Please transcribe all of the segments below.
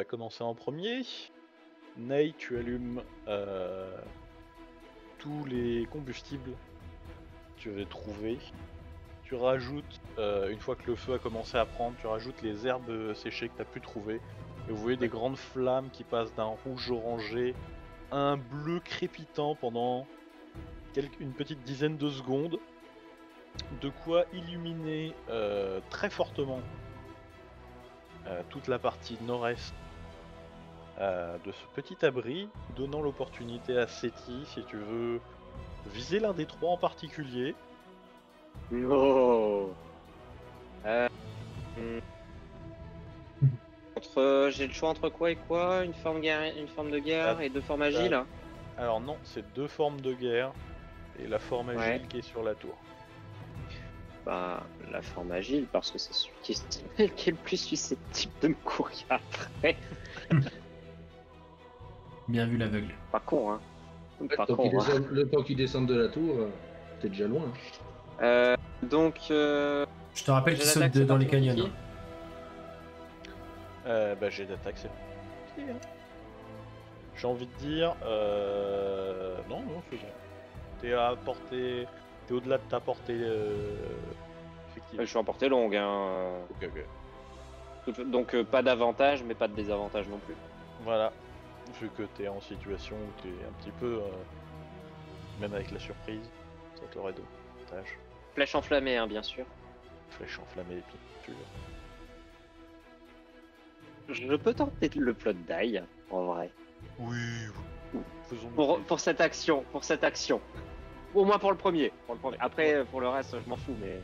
vas commencer en premier. Ney, tu allumes tous les combustibles que tu avais trouvés. Tu rajoutes, une fois que le feu a commencé à prendre, tu rajoutes les herbes séchées que tu as pu trouver. Et vous voyez des grandes flammes qui passent d'un rouge orangé à un bleu crépitant pendant une petite dizaine de secondes. De quoi illuminer très fortement toute la partie nord-est de ce petit abri, donnant l'opportunité à Seti, si tu veux viser l'un des trois en particulier. No. J'ai le choix entre quoi et quoi? Une forme de guerre et deux formes agiles? Alors non, c'est deux formes de guerre et la forme agile qui est sur la tour. Bah, la forme agile, parce que c'est celui qui est le plus susceptible de me courir après. Bien vu l'aveugle. Pas con, hein. Le temps qu'ils descendent de la tour, t'es déjà loin. Donc, je te rappelle qu'ils sautent dans les canyons. Bah j'ai d'attaque, c'est parti, hein. J'ai envie de dire... Non, c'est bon. T'es à portée... T'es au-delà de ta portée... effectivement. Je suis en portée longue, hein. Ok. Donc pas d'avantage, mais pas de désavantage non plus. Voilà. Vu que t'es en situation où t'es un petit peu... même avec la surprise, ça t'aurait d'avantage. Flèche enflammée, hein, bien sûr. Flèche enflammée, bien sûr. Je peux tenter le plot die, en vrai. Oui. Faisons pour cette action. Au moins pour le premier. Après, pour le reste, je m'en fous, mais...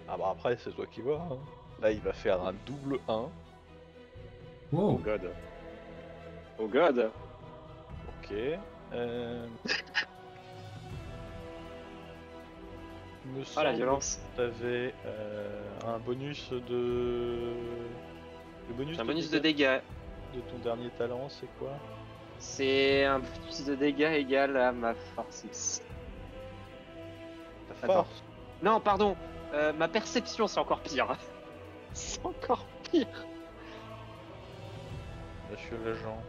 Ah bah après, c'est toi qui vois. Hein. Là, il va faire un double 1. Wow. Oh god. Oh god. Ok. Me semble la violence. que t'avais un bonus de... Un bonus de dégâts. De ton dernier talent, c'est quoi? C'est un bonus de dégâts égal à ma force. Ta force? Non, pardon. Ma perception, c'est encore pire. C'est encore pire. Monsieur l'agent.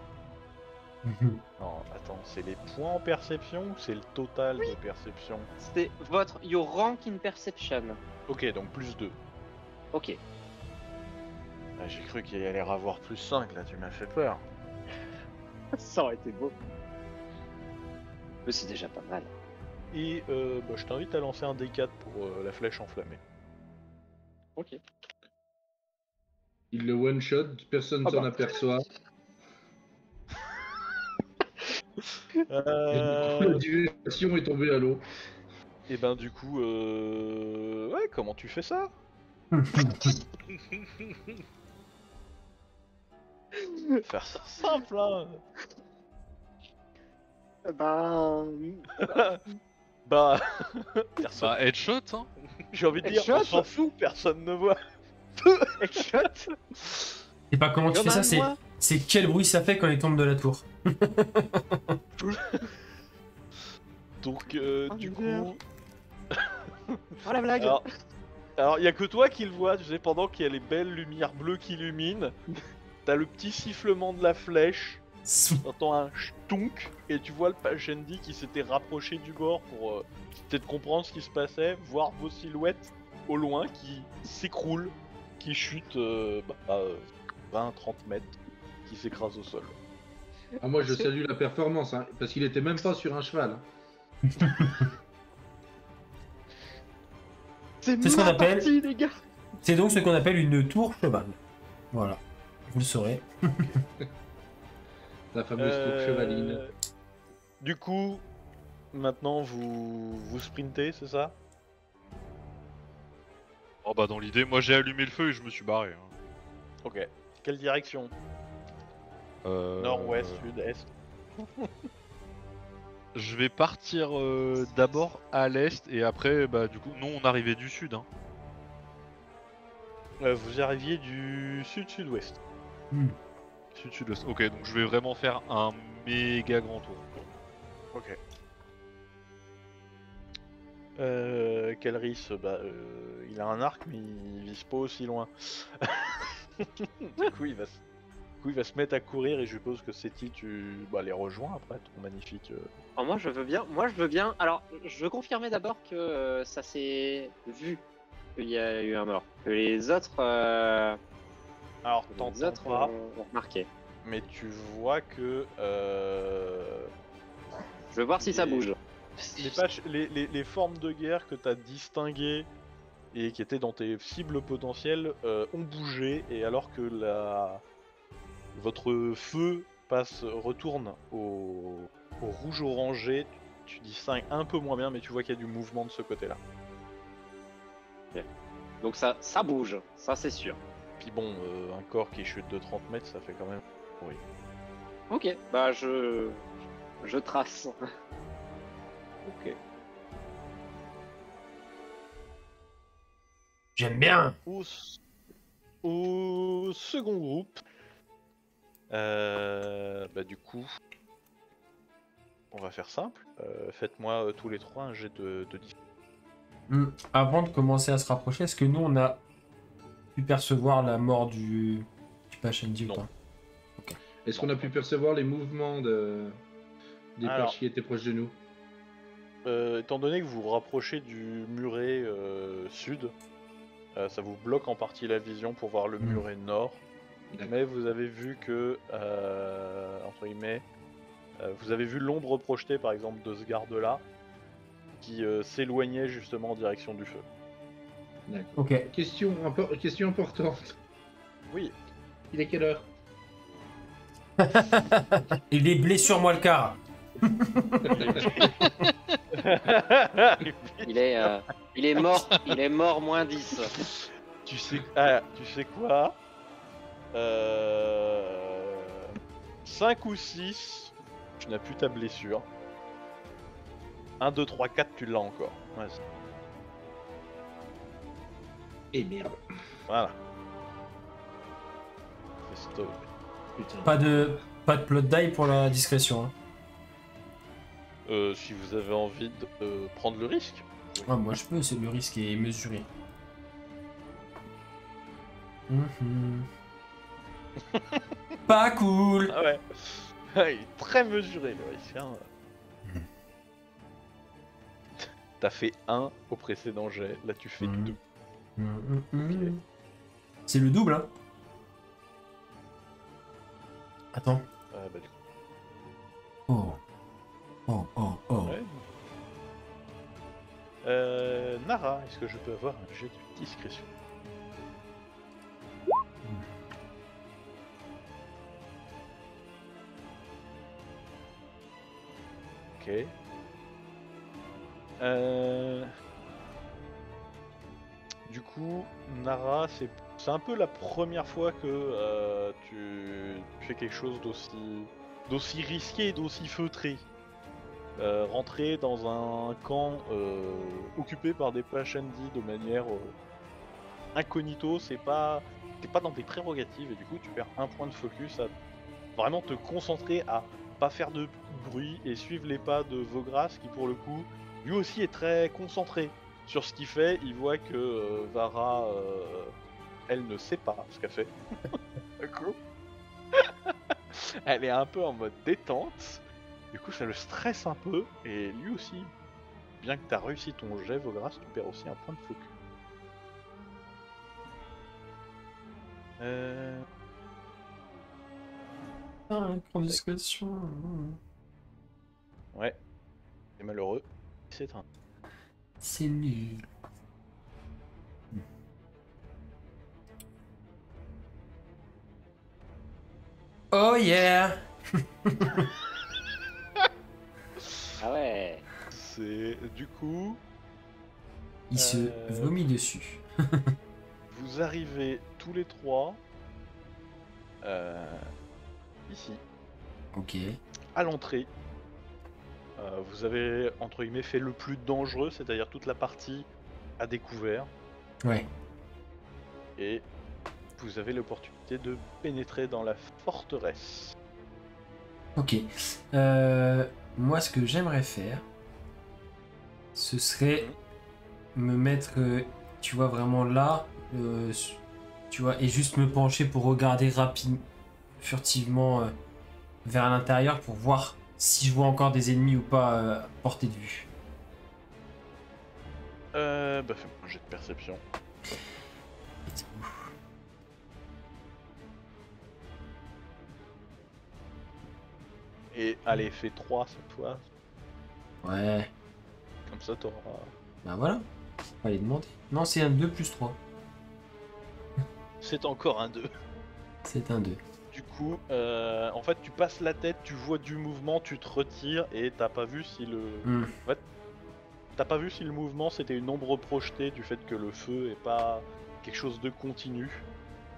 Non, attends, c'est les points en perception ou c'est le total de perception? C'est votre your rank in perception. Ok, donc plus 2. Ok. Ah, j'ai cru qu'il allait avoir plus 5, là, tu m'as fait peur. Ça aurait été beau. Mais c'est déjà pas mal. Et bah, je t'invite à lancer un D4 pour la flèche enflammée. Ok. Il le one-shot, personne s'en aperçoit. La diversion est tombée à l'eau. Et ben du coup, ouais, comment tu fais ça? Faire ça simple, hein. Bah, personne. Bah, headshot, hein. J'ai envie de dire, on s'en fout, personne ne voit. Headshot. Et pas comment tu fais ça, c'est quel bruit ça fait quand il tombe de la tour. Donc, du coup... Oh la blague. Alors, y a que toi qui le vois, tu sais, pendant qu'il y a les belles lumières bleues qui illuminent, t'as le petit sifflement de la flèche, t'entends un ch'tonk, et tu vois le page Andy qui s'était rapproché du bord pour peut-être comprendre ce qui se passait, voir vos silhouettes au loin qui s'écroulent, qui chutent 20-30 mètres, qui s'écrasent au sol. Ah, moi je salue la performance, hein, parce qu'il était même pas sur un cheval. Hein. C'est ce qu'on appelle, les gars. c'est donc ce qu'on appelle une tour cheval. Voilà, vous le saurez. La fameuse tour chevaline. Du coup, maintenant vous sprintez, c'est ça? Oh bah dans l'idée, moi j'ai allumé le feu et je me suis barré. Hein. Ok. Quelle direction? Nord, ouest, sud, est? Je vais partir d'abord à l'est et après, bah du coup, nous on arrivait du sud. Hein. Vous arriviez du sud-sud-ouest. Sud-sud-ouest. Ok, donc je vais vraiment faire un méga grand tour. Ok. Kelris, bah, il a un arc mais il vise pas aussi loin. Du coup, il va Du coup, il va se mettre à courir et je suppose que Seti, tu les rejoins après ton magnifique. Alors moi je veux bien. Alors je veux confirmer d'abord que ça s'est vu qu'il y a eu un mort. Que les autres, Alors, les t'entends autres pas, ont remarqué. mais tu vois que Je veux voir si ça bouge. les formes de guerre que t'as distinguées et qui étaient dans tes cibles potentielles ont bougé, et alors que votre feu retourne au rouge orangé, tu distingues un peu moins bien, mais tu vois qu'il y a du mouvement de ce côté-là. Donc ça bouge, ça c'est sûr. Puis bon, un corps qui chute de 30 mètres, ça fait quand même... Oui. Ok, bah je trace. Ok. J'aime bien. Au second groupe, du coup, on va faire simple. Faites-moi tous les trois un jet de Avant de commencer à se rapprocher, est-ce que nous on a pu percevoir la mort du Pachandy ou Non. pas? Est-ce qu'on a pu percevoir les mouvements des Alors. perches qui étaient proches de nous? Étant donné que vous vous rapprochez du muret sud, ça vous bloque en partie la vision pour voir le muret nord. D'accord. Mais vous avez vu que, entre guillemets, vous avez vu l'ombre projetée par exemple de ce garde-là, qui s'éloignait justement en direction du feu. D'accord. Ok. Question importante. Oui. Il est quelle heure? Il est blessure moi le quart. Il est mort moins 10. tu sais quoi 5 ou 6, tu n'as plus ta blessure. 1, 2, 3, 4, tu l'as encore. Ouais, Et merde. voilà. C'est stop. Putain. Pas de plot die pour la discrétion. Hein. Si vous avez envie de prendre le risque. Ah, moi je peux, le risque est mesuré. Pas cool. Ah ouais. Il est très mesuré le risque. Hein. T'as fait 1 au précédent jet, là tu fais 2. C'est le double, hein. Attends. Du coup, Oh. ouais. Nara, est-ce que je peux avoir un jet de discrétion? Ok. Du coup, Nara, c'est un peu la première fois que tu fais quelque chose d'aussi risqué et d'aussi feutré. Rentrer dans un camp occupé par des Pachandi de manière incognito, c'est pas dans tes prérogatives, et du coup tu perds un point de focus à vraiment te concentrer à pas faire de bruit et suivre les pas de Vogras, qui pour le coup lui aussi est très concentré sur ce qu'il fait. Il voit que Vara elle ne sait pas ce qu'elle fait. D'accord. Elle est un peu en mode détente. Du coup, ça le stresse un peu, et lui aussi, bien que tu as réussi ton jet, Vogras, tu perds aussi un point de focus. Discrétion. Ouais, c'est malheureux. C'est un. C'est nul. Oh yeah. Ah ouais. C'est du coup, Il se vomit dessus. vous arrivez tous les trois ici, Ok. à l'entrée. Vous avez entre guillemets fait le plus dangereux, c'est-à-dire toute la partie à découvert, Ouais. et vous avez l'opportunité de pénétrer dans la forteresse. Ok. Moi, ce que j'aimerais faire, ce serait me mettre, tu vois, vraiment là, tu vois, et juste me pencher pour regarder rapidement. furtivement vers l'intérieur pour voir si je vois encore des ennemis ou pas à portée de vue. Bah fais-moi un jet de perception. Et allez, fais 3 cette fois. Ouais, Comme ça t'auras... bah voilà. Fallait demander. Non, c'est un 2 plus 3. C'est encore un 2. C'est un 2. Du coup, en fait, tu passes la tête, tu vois du mouvement, tu te retires et t'as pas vu si le... En fait, t'as pas vu si le mouvement c'était une ombre projetée du fait que le feu est pas quelque chose de continu.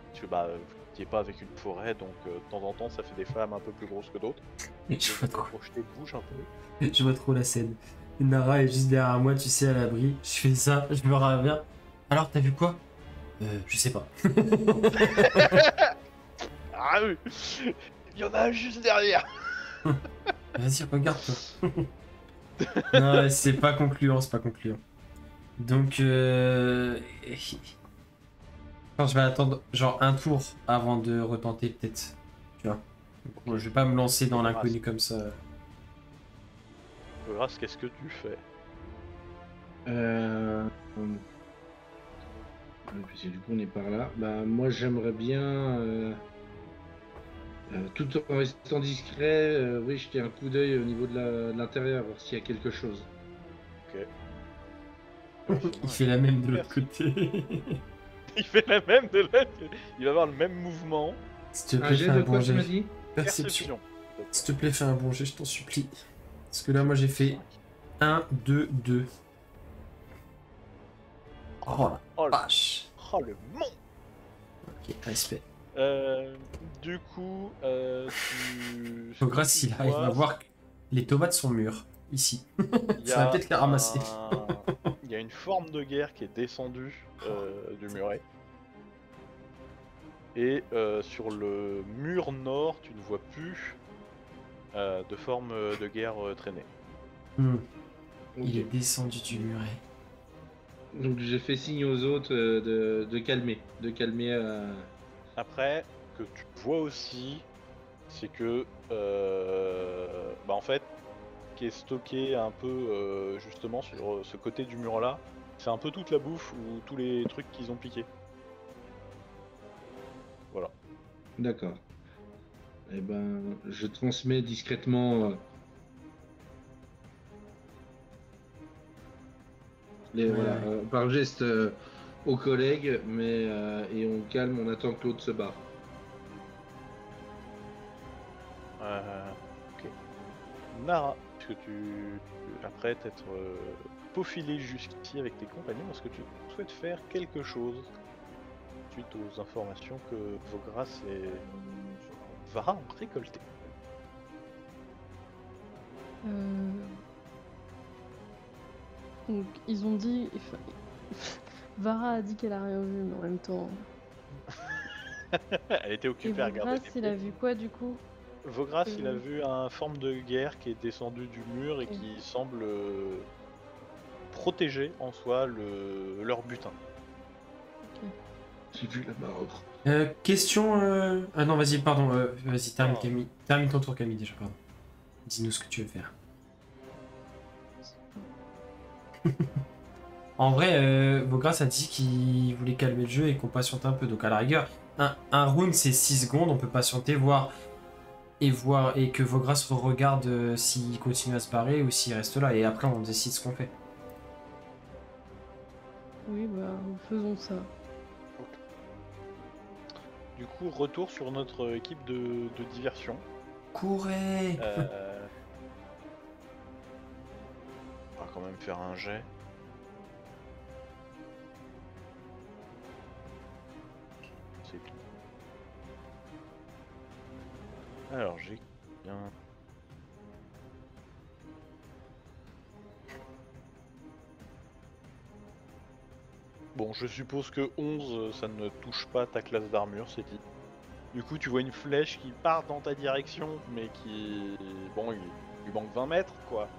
Parce que bah, t'y es pas avec une forêt, donc de temps en temps ça fait des flammes un peu plus grosses que d'autres. Je vois trop. Projeté bouge un peu. Je vois trop la scène. Nara est juste derrière moi, tu sais, à l'abri. Je fais ça, je me reviens. Alors, t'as vu quoi? Je sais pas. Ah oui. Il y en a un juste derrière. Vas-y, regarde-toi. Non, c'est pas concluant, c'est pas concluant. Donc, je vais attendre genre un tour avant de retenter, peut-être. Tu vois. Bon, je vais pas me lancer dans l'inconnu comme ça. Grâce, qu'est-ce que tu fais? Puisque du coup on est par là. Bah moi j'aimerais bien, tout en restant discret, oui, jeter un coup d'œil au niveau de l'intérieur, voir s'il y a quelque chose. Ok. Il fait la même de l'autre côté. Il fait la même de l'autre. Il va avoir le même mouvement. S'il te Un plaît, jet fais un de bon quoi tu m'as jet. dit? Perception. S'il te plaît, fais un bon jet, je t'en supplie. Parce que là, moi, j'ai fait 1, 2, 2. Oh Oh la le, vache. oh, le mon. Ok, respect. Du coup, Donc, grâce, il arrive à voir que les tomates sont mûres. Ici. Il y Ça va a peut-être les ramasser. Il y a une forme de guerre qui est descendue du muret. Et sur le mur nord, tu ne vois plus de forme de guerre traîner. Il est descendu du muret. Donc j'ai fait signe aux autres de calmer. Après, que tu vois aussi, c'est que, bah en fait, qui est stocké un peu justement sur ce côté du mur là, c'est un peu toute la bouffe ou tous les trucs qu'ils ont piqués. Voilà. D'accord. Eh ben, je transmets discrètement voilà, par geste aux collègues, mais et on calme, on attend que l'autre se barre. Ok. Nara, est-ce que après t'être faufilé jusqu'ici avec tes compagnons, est-ce que tu souhaites faire quelque chose suite aux informations que Vogras et Vara ont récoltées? Donc ils ont dit... Vara a dit qu'elle a rien vu, mais en même temps... Elle était Et occupée à regarder. Vogras, il a vu quoi du coup? Vogras, il a vu un forme de guerre qui est descendu du mur et qui semble protéger en soi leur butin. J'ai vu la marbre. Question... Ah non, vas-y, pardon. Vas-y, termine, Camille. Termine ton tour, Camille, déjà, pardon. Dis-nous ce que tu veux faire. En vrai, Vogras a dit qu'il voulait calmer le jeu et qu'on patiente un peu. Donc à la rigueur, un round c'est 6 secondes, on peut patienter, voir et que Vogras regarde s'il continue à se barrer ou s'il reste là. Et après on décide ce qu'on fait. Oui, bah, faisons ça. Du coup, retour sur notre équipe de diversion. Courez On va quand même faire un jet. C'est tout. Alors j'ai bien... Bon, je suppose que 11, ça ne touche pas ta classe d'armure, c'est dit. Du coup, tu vois une flèche qui part dans ta direction, mais qui... Bon, il lui manque 20 mètres, quoi.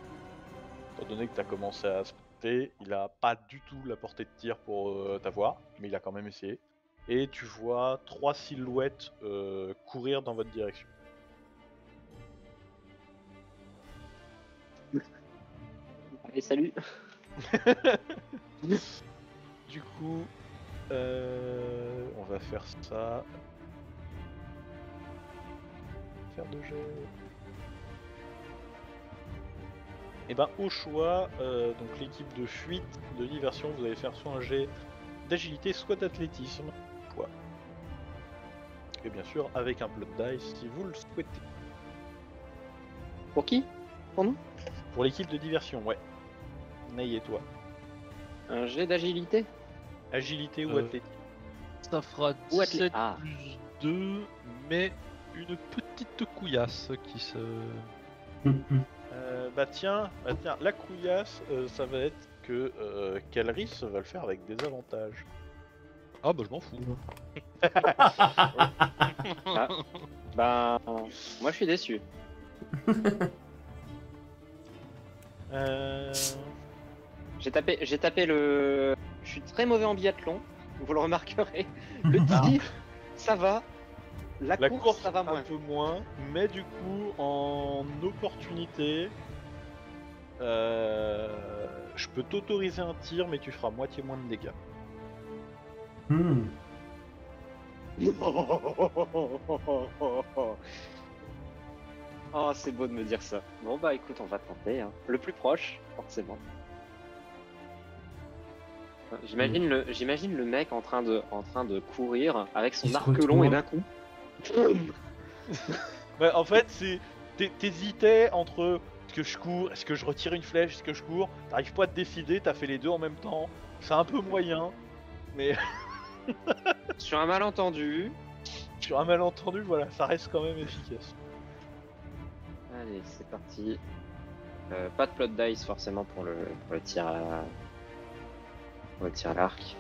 Étant donné que tu as commencé à sprinter, il a pas du tout la portée de tir pour t'avoir, mais il a quand même essayé. et tu vois 3 silhouettes courir dans votre direction. Allez, salut. Du coup, on va faire ça. Faire de jet. Et ben au choix, donc l'équipe de fuite, de diversion, vous allez faire soit un jet d'agilité, soit d'athlétisme. Choix. Et bien sûr avec un plot dice si vous le souhaitez. Pour qui? Pour nous? Pour l'équipe de diversion, ouais. Ney et toi. Un jet d'agilité? Agilité ou Euh, athlétisme? Ça fera Ou 17 Ah. plus 2, mais une petite couillasse qui se... Bah tiens, la couillasse, ça va être que Calris va le faire avec des avantages. Ah bah je m'en fous. Bah, moi je suis déçu. J'ai tapé le. Je suis très mauvais en biathlon, vous le remarquerez. Le tir, ça va. La course, ça va un moins. peu moins, mais du coup en opportunité, je peux t'autoriser un tir, mais tu feras moitié moins de dégâts. Hmm. Oh, c'est beau de me dire ça. Bon bah écoute, on va tenter. Hein. Le plus proche, forcément. J'imagine le mec en train de courir avec son Il se arc long retourne. et d'un coup. Ouais, en fait, t'hésitais entre est-ce que je cours, est-ce que je retire une flèche, est-ce que je cours. T'arrives pas à te décider, t'as fait les deux en même temps. C'est un peu moyen, mais Sur un malentendu. sur un malentendu, voilà, ça reste quand même efficace. Allez, c'est parti. Pas de plot dice forcément pour le tir à l'arc.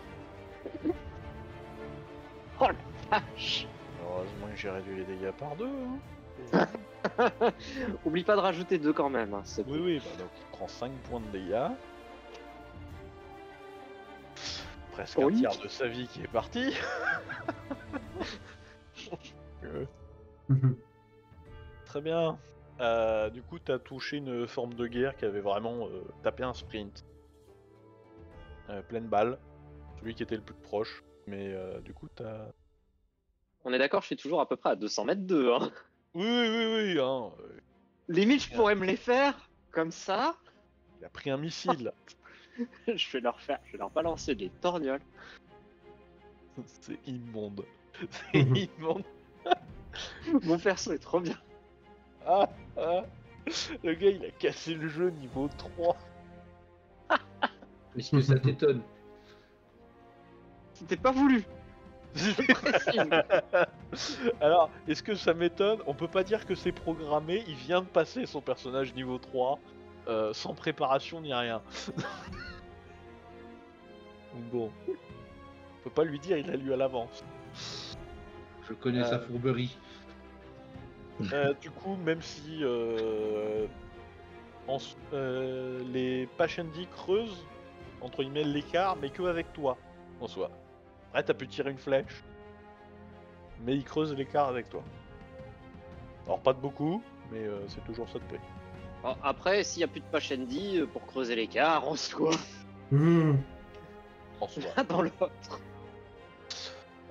Oh la vache! Heureusement que j'ai réduit les dégâts par deux. Hein. Oublie pas de rajouter 2 quand même. Hein, c'est Oui, bah donc il prend 5 points de dégâts. Presque un Oui. tiers de sa vie qui est parti. Très bien. Du coup, t'as touché une forme de guerre qui avait vraiment tapé un sprint. Pleine balle. Celui qui était le plus proche. Mais du coup, t'as... On est d'accord, je suis toujours à peu près à 200 mètres d'eux. Hein. Oui, hein. Limite, je pourrais me les faire comme ça. Il a pris un missile. Je vais leur balancer des torgnoles. C'est immonde. C'est immonde. Mon perso est trop bien. Ah. Le gars, il a cassé le jeu niveau 3. Est-ce que ça t'étonne? C'était pas voulu. Je précise. Alors, est-ce que ça m'étonne? On peut pas dire que c'est programmé, il vient de passer son personnage niveau 3, sans préparation ni rien. Donc bon, on peut pas lui dire, il l'a lu à l'avance. Je connais sa fourberie. Du coup, même si les Pashendi creusent, entre guillemets, l'écart, mais que avec toi, en soi. Après, t'as pu tirer une flèche, mais ils creusent l'écart avec toi. Alors, pas de beaucoup, mais c'est toujours ça de prix. Bon, après, s'il n'y a plus de Pashendi pour creuser l'écart, en soi, Hmm. En soi. l'un dans l'autre.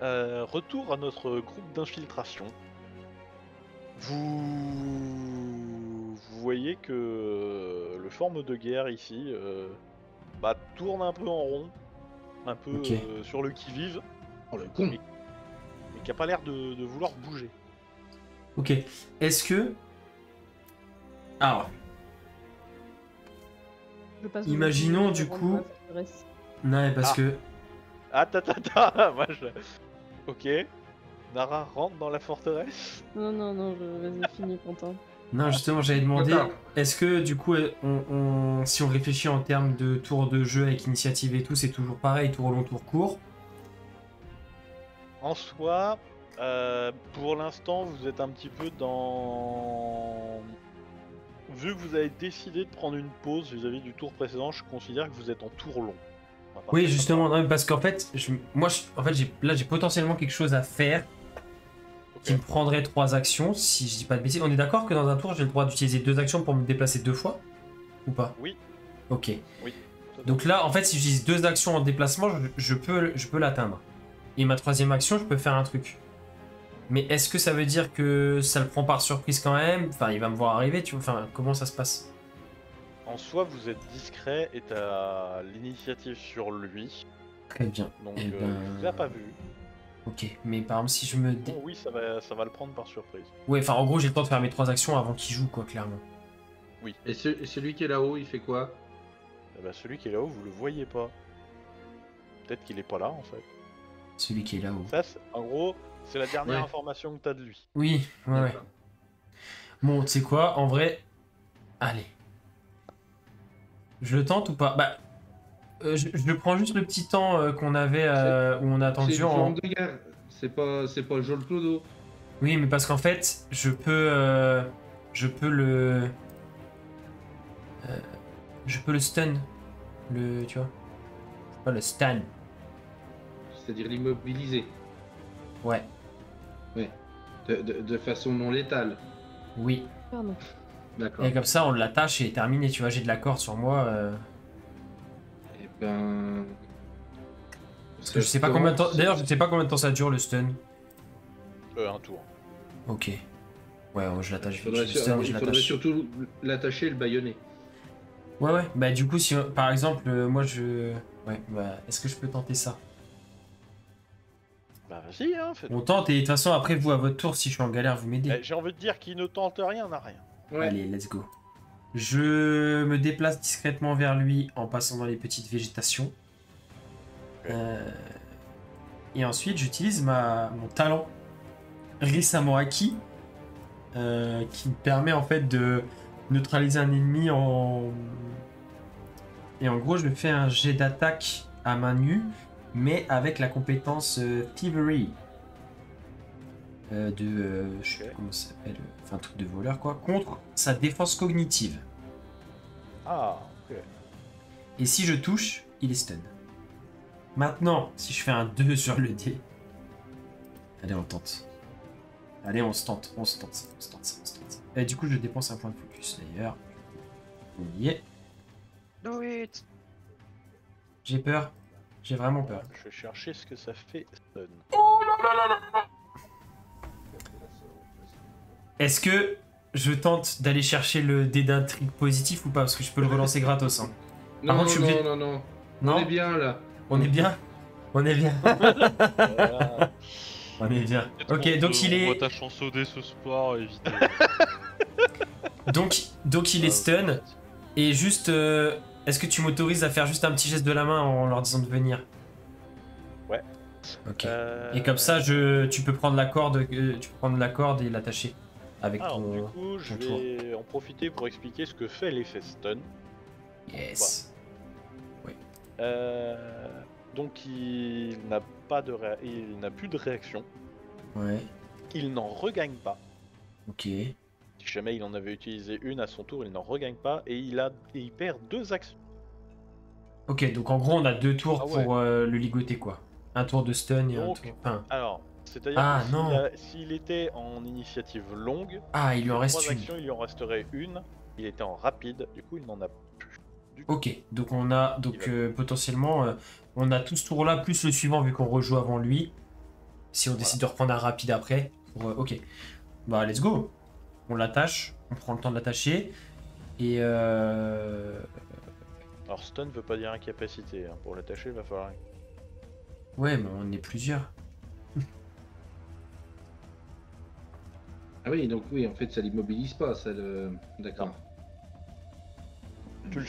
Retour à notre groupe d'infiltration. Vous voyez que le forme de guerre ici tourne un peu en rond, un peu Ok. sur le qui-vive, Oh le con! mais qui a pas l'air de vouloir bouger. Ok. Est-ce que... Alors, Je passe Imaginons, au- du avant coup- la forteresse. non, parce Ah. que... Attends, moi je... Ok. Nara rentre dans la forteresse. Non, vas-y, finis, Quentin. Non, justement, j'avais demandé, D'accord. est-ce que du coup, si on réfléchit en termes de tour de jeu avec initiative et tout, c'est toujours pareil, tour long, tour court? En soi, pour l'instant, vous êtes un petit peu dans... Vu que vous avez décidé de prendre une pause vis-à-vis du tour précédent, je considère que vous êtes en tour long. partir Oui, comme justement, ça. non, parce qu'en fait, là j'ai potentiellement quelque chose à faire qui me Ok. prendrait 3 actions, si je dis pas de bêtises. On est d'accord que dans un tour, j'ai le droit d'utiliser 2 actions pour me déplacer 2 fois? Ou pas? Oui, Ok. oui. Donc là, en fait, si j'utilise 2 actions en déplacement, je peux l'atteindre. Et ma 3e action, je peux faire un truc. Mais est-ce que ça veut dire que ça le prend par surprise quand même? Enfin, il va me voir arriver, tu vois. Enfin, comment ça se passe? En soi, vous êtes discret et t'as l'initiative sur lui. Très bien. Donc, Eh il ben... vous a pas vu. Ok, mais par exemple, si je me... Bon, oui, ça va le prendre par surprise. Ouais, enfin, en gros, j'ai le temps de faire mes 3 actions avant qu'il joue, quoi, clairement. Et celui qui est là-haut, il fait quoi? Eh ben, celui qui est là-haut, vous le voyez pas. Peut-être qu'il est pas là, en fait. Celui qui est là-haut. Ça, en gros, c'est la dernière Ouais. information que t'as de lui. Oui, ouais. D'accord. Bon, tu sais quoi, en vrai... Allez. Je le tente ou pas? Bah... je prends juste le petit temps qu'on avait où on a C'est attendu une en... forme de guerre. C'est pas Joel Clodo. Oui, mais parce qu'en fait, je peux le... je peux le stun. Tu vois? Pas le stun. C'est-à-dire l'immobiliser. Ouais. De façon non létale. Oui. Pardon. D'accord. Et comme ça, on l'attache et terminé. Tu vois, j'ai de la corde sur moi. Et ben. Parce que je sais pas combien de temps... D'ailleurs, je sais pas combien de temps ça dure, le stun. Un tour. Ok. Ouais, je l'attache. Il faudrait, je stun et je il faudrait l'attache. surtout l'attacher et le bâillonner. Ouais, ouais. Bah, du coup, si par exemple, moi je. Ouais, bah, est-ce que je peux tenter ça? Bah, vas-y, hein, fais. On tente et de toute façon, après, vous, à votre tour, si je suis en galère, vous m'aidez. Eh, j'ai envie de dire qu'il ne tente rien, n'a rien. Ouais. Allez, let's go. Je me déplace discrètement vers lui en passant dans les petites végétations. Ok. Et ensuite, j'utilise mon talent Risamoaki qui me permet en fait de neutraliser un ennemi Et en gros, je fais un jet d'attaque à main nue, mais avec la compétence Thievery. Je sais pas comment ça s'appelle, enfin un truc de voleur quoi, contre sa défense cognitive. Ah, ok. Et si je touche, il est stun. Maintenant, si je fais un 2 sur le dé. Allez, on tente. Allez, on se tente. Et du coup, je dépense un point de focus d'ailleurs. On y est. Do it. J'ai peur. J'ai vraiment peur. Je vais chercher ce que ça fait stun. Est-ce que je tente d'aller chercher le dé d'intrigue positif ou pas? Parce que je peux le relancer gratos. Hein. Par Non, contre, je suis obligé- non. Non, On est bien là. on est bien. On est bien. Voilà. On est bien. Peut-être Ok, qu'on donc te- il on voit est. ta chance au dé ce soir, éviter. Donc il est stun. Et juste. Est-ce que tu m'autorises à faire juste un petit geste de la main en leur disant de venir? Ouais. Ok. Et comme ça, tu peux prendre la corde, et l'attacher avec Alors, ton. du coup, je ton tour. vais en profiter pour expliquer ce que fait l'effet stun. Yes. Donc, il n'a plus de réaction. Ouais. Il n'en regagne pas. Ok. Si jamais il en avait utilisé une à son tour, il n'en regagne pas et il perd 2 actions. Ok, donc en gros, on a 2 tours Ah ouais. pour le ligoter quoi. Un tour de stun et un Donc, tour. Enfin, Alors, c'est-à-dire Ah, que non. s'il était en initiative longue, Ah, il lui en reste 3 une. actions, il lui en resterait une. Il était en rapide, du coup, il n'en a plus. Du coup, Ok, donc on a potentiellement on a tout ce tour là plus le suivant vu qu'on rejoue avant lui. Si on décide de reprendre un rapide après. Ok. Bah let's go. On l'attache, on prend le temps de l'attacher. Et Alors, stun veut pas dire incapacité. Hein. Pour l'attacher, il va falloir. ouais, mais on est plusieurs. Ah oui, donc oui, en fait, ça l'immobilise pas, ça le. D'accord. Tu le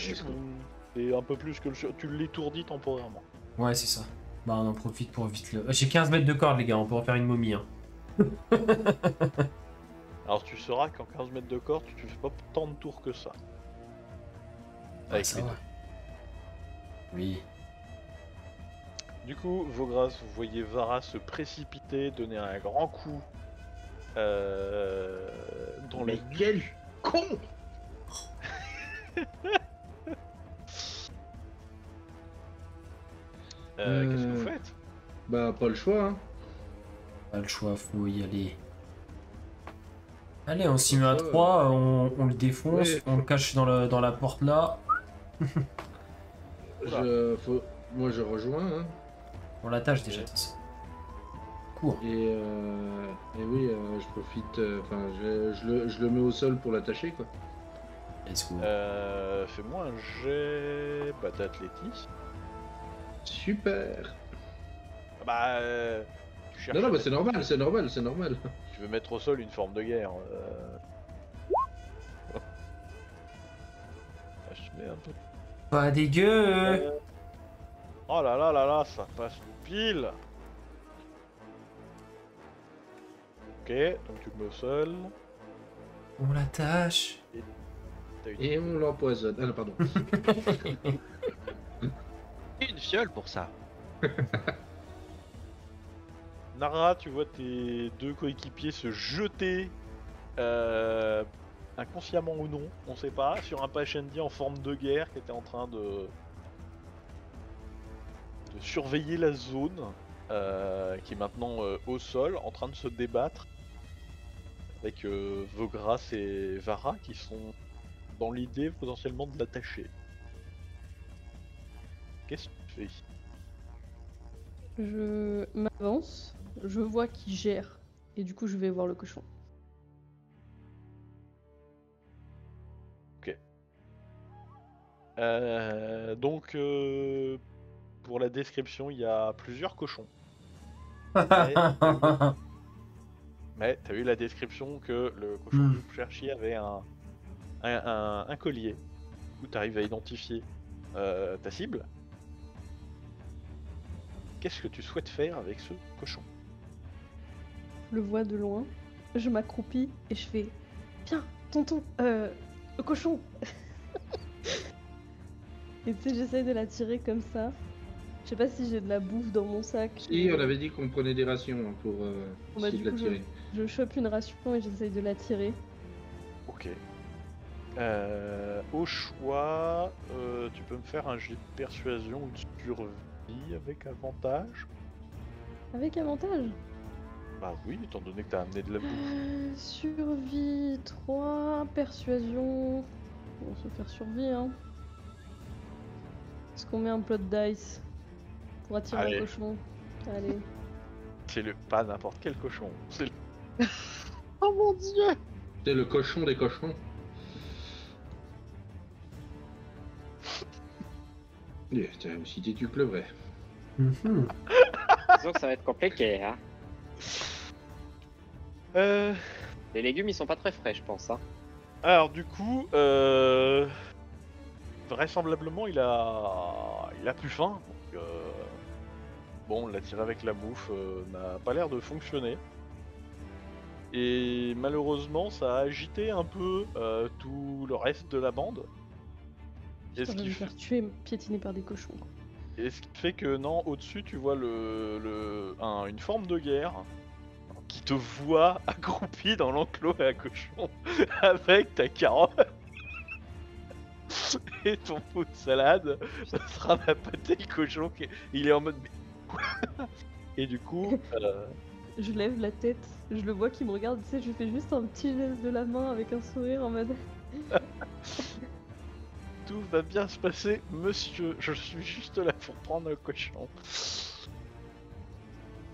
et un peu plus que tu l'étourdis temporairement. Ouais, c'est ça. Bah on en profite pour vite le. J'ai 15 mètres de corde les gars, on peut en faire une momie. Hein. Alors tu sauras qu'en 15 mètres de corde, tu fais pas tant de tours que ça. Ah, Avec ça les va. deux. Oui. Du coup, Vogras, vous voyez Vara se précipiter, donner un grand coup dans Mais le quel con! Qu'est-ce que vous faites? Bah, pas le choix, hein. Pas le choix, faut y aller. Allez, on s'y met à 3, on le défonce, Ouais. on le cache dans la porte là. Moi, je rejoins, hein. On l'attache déjà, de toute façon. Cours. Et oui, je profite. Enfin, je le mets au sol pour l'attacher, quoi. Let's go. Fais-moi un jet d'athlétisme. Super. Bah, tu cherches. Non, bah c'est normal, c'est normal, c'est normal. Tu veux mettre au sol une forme de guerre. Je mets un peu. Pas dégueu. Oh là là là là, ça passe pile. Ok, donc tu le mets au sol. On l'attache. T'as une... Et on l'empoisonne. Ah non, pardon. Une fiole pour ça. Nara, tu vois tes deux coéquipiers se jeter, inconsciemment ou non, on sait pas, sur un Pachendi en forme de guerre qui était en train de surveiller la zone, qui est maintenant au sol, en train de se débattre, avec Vogras et Vara qui sont dans l'idée potentiellement de l'attacher. Qu'est-ce que tu fais? Je m'avance, je vois qu'il gère, et du coup je vais voir le cochon. Ok. Donc, pour la description, il y a plusieurs cochons. Mais t'as vu la description que le cochon que vous cherchiez avait un collier. Où t'arrives à identifier ta cible. Qu'est-ce que tu souhaites faire avec ce cochon? Je le vois de loin, je m'accroupis et je fais viens, tonton, le cochon. Et tu sais, j'essaie de l'attirer comme ça. Je sais pas si j'ai de la bouffe dans mon sac. Si, on avait dit qu'on prenait des rations hein, pour Bah, essayer du de coup, l'attirer. je chope une ration et j'essaie de l'attirer. Ok. Au choix, tu peux me faire un jet de persuasion ou de survie avec avantage? Avec avantage. Bah oui, étant donné que t'as amené de la bouffe. Survie 3, persuasion. On va se faire survie, hein. Est-ce qu'on met un plot de dice pour attirer Allez. un cochon? Allez. C'est pas n'importe quel cochon. C'est le... Oh mon dieu! C'est le cochon des cochons. T'as aussi des tucs le vrai. Disons que ça va être compliqué, hein. Les légumes ils sont pas très frais, je pense, hein. Alors du coup, vraisemblablement il a plus faim. Donc, bon, l'attirer avec la bouffe n'a pas l'air de fonctionner. Et malheureusement, ça a agité un peu tout le reste de la bande. Et Je ce vais qui me fait... faire tuer, piétiner par des cochons. Et ce qui fait que non, au-dessus tu vois une forme de guerre qui te voit accroupi dans l'enclos à cochon avec ta carotte et ton pot de salade. Ça sera ma pâté le cochon il est en mode et du coup Je lève la tête, je le vois qui me regarde, tu sais, je fais juste un petit geste de la main avec un sourire en mode... tout va bien se passer, monsieur. Je suis juste là pour prendre le cochon.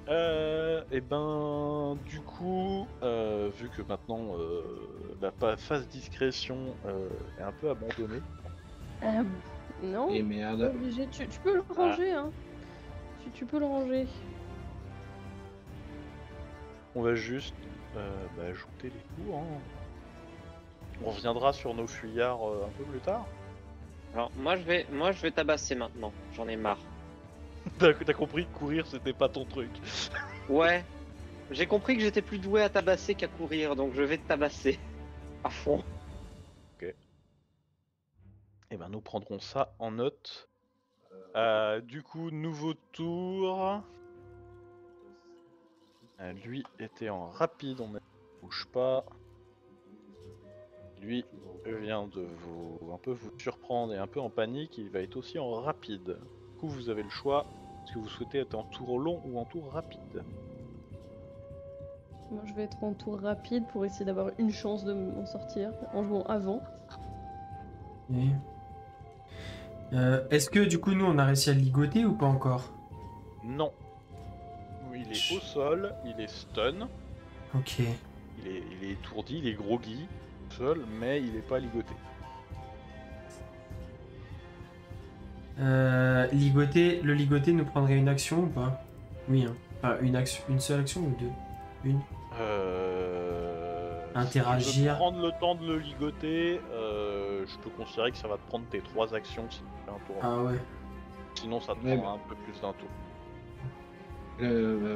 Et ben, du coup, vu que maintenant la phase discrétion est un peu abandonnée. Non, Et pas merde. obligé. Tu peux le ranger, hein. Tu peux le ranger. On va juste ajouter les coups. Hein. On reviendra sur nos fuyards un peu plus tard. Alors moi je vais tabasser maintenant, j'en ai marre. T'as compris que courir c'était pas ton truc. Ouais, j'ai compris que j'étais plus doué à tabasser qu'à courir, donc je vais te tabasser à fond. Et ben nous prendrons ça en note. Du coup, nouveau tour. Lui était en rapide, on ne bouge pas. Lui vient de un peu vous surprendre et un peu en panique, il va être aussi en rapide. Du coup, vous avez le choix Est-ce que vous souhaitez être en tour long ou en tour rapide? Moi, je vais être en tour rapide pour essayer d'avoir une chance de m'en sortir en jouant avant. Et... Est-ce que du coup, nous, on a réussi à le ligoter ou pas encore? Non. Il est au sol, il est stun, Ok. il est étourdi, il est groggy, seul, mais il est pas ligoté. Le ligoter nous prendrait une action ou pas? Oui, hein. Enfin, une seule action ou deux? Une. Interagir. Si tu veux prendre le temps de le ligoter, je peux considérer que ça va te prendre tes 3 actions si tu fais un tour. Ah ouais. Sinon, ça te Ouais, prendra un peu plus d'un tour.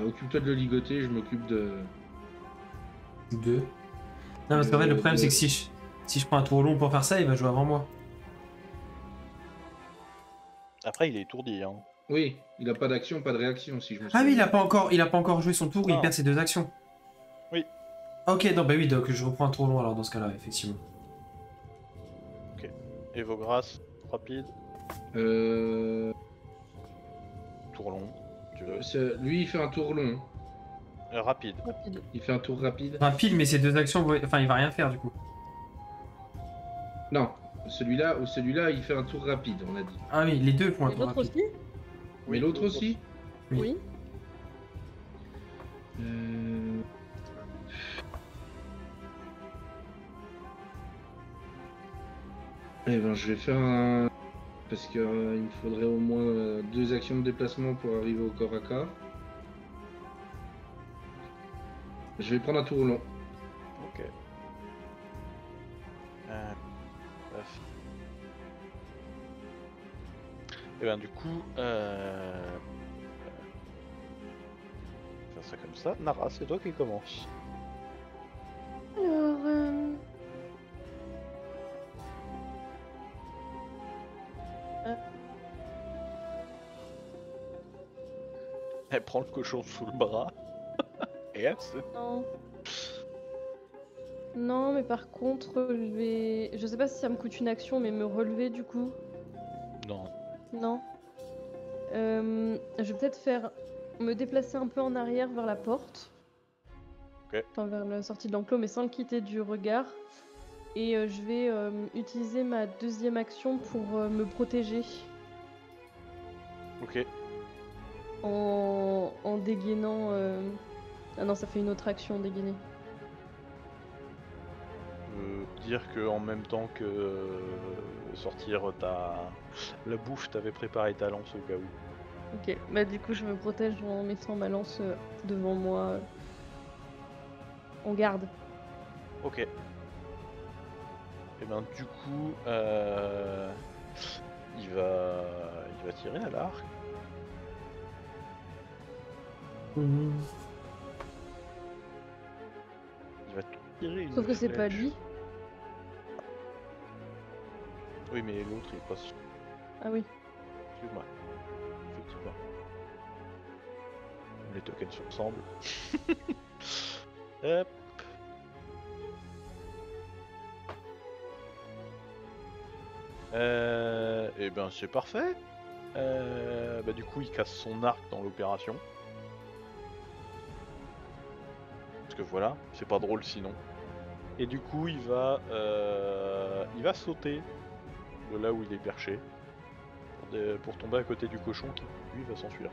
Occupe-toi de le ligoter, je m'occupe de... Deux. Non, parce qu'en fait, le problème, c'est que si je prends un tour long pour faire ça, il va jouer avant moi. Après, il est étourdi. Hein. Oui, il a pas d'action, pas de réaction, si je me souviens. Ah oui, il a pas encore joué son tour, il Non. perd ses 2 actions. Oui. Ok, non, bah oui, donc je reprends un tour long alors dans ce cas-là, effectivement. Et vos grâces, rapide, tour long, tu veux. Lui, il fait un tour long. Rapide. Rapide. Il fait un tour rapide. Rapide, mais ses 2 actions, enfin, il va rien faire du coup. Non, celui-là, il fait un tour rapide, on a dit. Ah oui, les deux font un Et tour l'autre rapide. aussi? Mais l'autre aussi Oui. Oui. Eh ben, je vais faire un... Parce qu'il me faudrait au moins 2 actions de déplacement pour arriver au corps à corps. Je vais prendre un tour long. Ok. Bref. Et ben du coup, faire ça comme ça. Nara, c'est toi qui commence. Alors, Elle prend le cochon sous le bras. Et elle se... non. Non, mais par contre, je vais... Je sais pas si ça me coûte une action, mais me relever du coup. Non. Non. Je vais peut-être me déplacer un peu en arrière vers la porte. Ok. Enfin, vers la sortie de l'enclos, mais sans le quitter du regard. Et je vais utiliser ma deuxième action pour me protéger Ok. en dégainant... Ah non, ça fait une autre action, dégainer. Dire que en même temps que sortir la bouffe, t'avais préparé ta lance au cas où. Ok, bah du coup je me protège en mettant ma lance devant moi en garde. Ok. Et ben du coup, il va tirer à l'arc. Mhm. Il va tirer une Sauf que c'est pas flèche. lui. Oui, mais l'autre il passe. Ah oui. Excuse-moi. Effectivement. Les tokens se ressemblent. Hop. Et ben c'est parfait. Bah du coup il casse son arc dans l'opération. Parce que voilà, c'est pas drôle sinon. Et du coup il va sauter de là où il est perché pour tomber à côté du cochon qui lui va s'enfuir.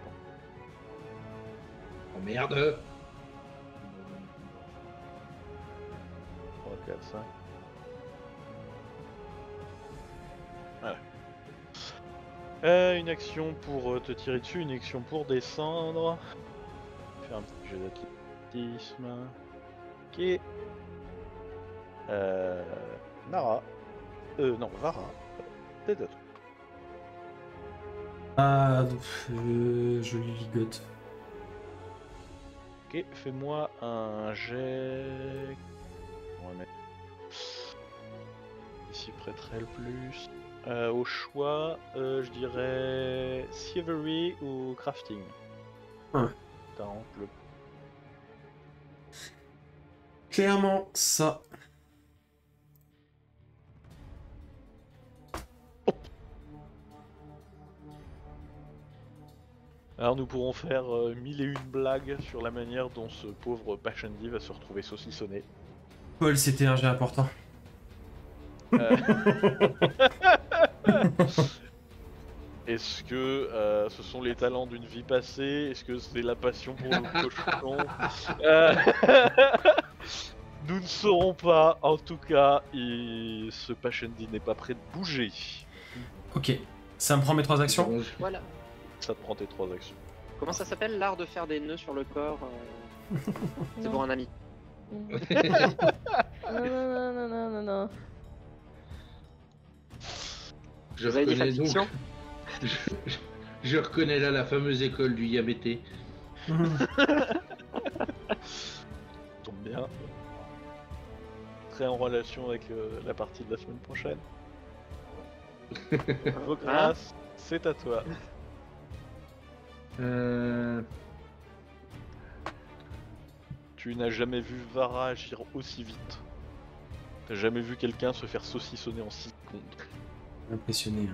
Oh merde! 3, 4, 5. Voilà. Une action pour te tirer dessus, une action pour descendre. Faire un petit jeu d'athlétisme. Ok. Nara. Non, Vara. T'es à toi. Ah, je lui ligote. Ok, fais-moi un jet. On va mettre ici prêterait le plus. Au choix, je dirais Thievery ou Crafting. Ouais. Le... Clairement, ça. Alors nous pourrons faire 1001 blagues sur la manière dont ce pauvre Pashendi va se retrouver saucissonné. Paul, c'était un jet important. Est-ce que ce sont les talents d'une vie passée? Est-ce que c'est la passion pour le cochon? Nous ne saurons pas. En tout cas, ce Pashendi n'est pas prêt de bouger. Ok, ça me prend mes 3 actions. Voilà. Ça te prend tes 3 actions. Comment ça s'appelle, l'art de faire des nœuds sur le corps C'est Non. pour un ami. Non. Je Vous avez dit reconnais donc. fiction Je reconnais là la fameuse école du Yabété. Tombe bien. Très en relation avec la partie de la semaine prochaine. Vogras, c'est à toi. Tu n'as jamais vu Vara agir aussi vite. T'as jamais vu quelqu'un se faire saucissonner en 6 secondes. Impressionné.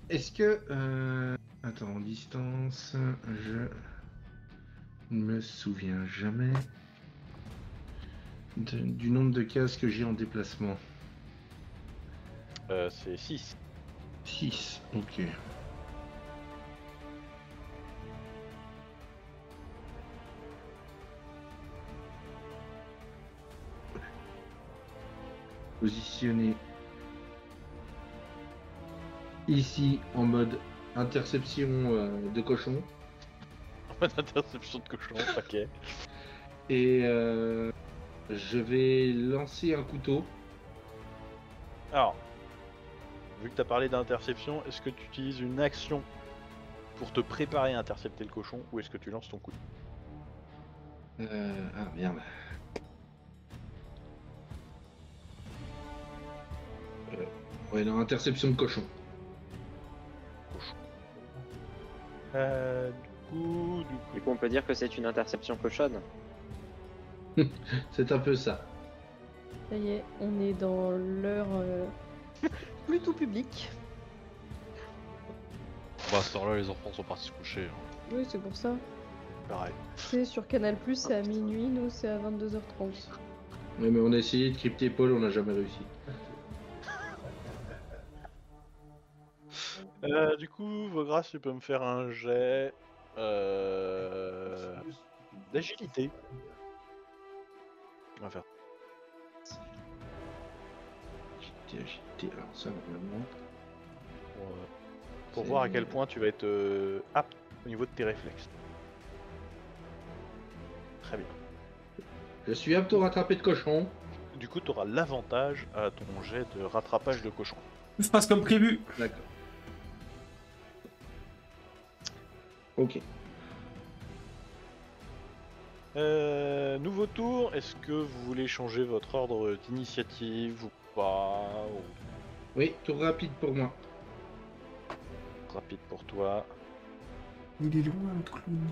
Est-ce que... Attends, en distance, je ne me souviens jamais du nombre de cases que j'ai en déplacement. C'est 6. 6, ok. Positionné ici en mode interception de cochon. En mode interception de cochon, ok. Et je vais lancer un couteau. Alors, vu que tu as parlé d'interception, est-ce que tu utilises une action pour te préparer à intercepter le cochon ou est-ce que tu lances ton coup? Ah merde. Ouais, non, interception de cochon. Du coup, on peut dire que c'est une interception cochonne. C'est un peu ça. Ça y est, on est dans l'heure plutôt publique. Bah, à cette heure-là, les enfants sont partis se coucher. Hein. Oui, c'est pour ça. Pareil. C'est sur Canal+, c'est à minuit, nous c'est à 22h30. Ouais, mais on a essayé de crypter Paul, on n'a jamais réussi. Du coup, Vogras, tu peux me faire un jet d'agilité. On va faire. Agilité, alors ça normalement. Pour voir à quel point tu vas être apte au niveau de tes réflexes. Très bien. Je suis apte au rattrapé de cochon. Du coup, tu auras l'avantage à ton jet de rattrapage de cochon. Tout se passe comme prévu. D'accord. Ok. Nouveau tour, est-ce que vous voulez changer votre ordre d'initiative ou pas? Oui, tour rapide pour moi. Rapide pour toi. Il est loin, le clown.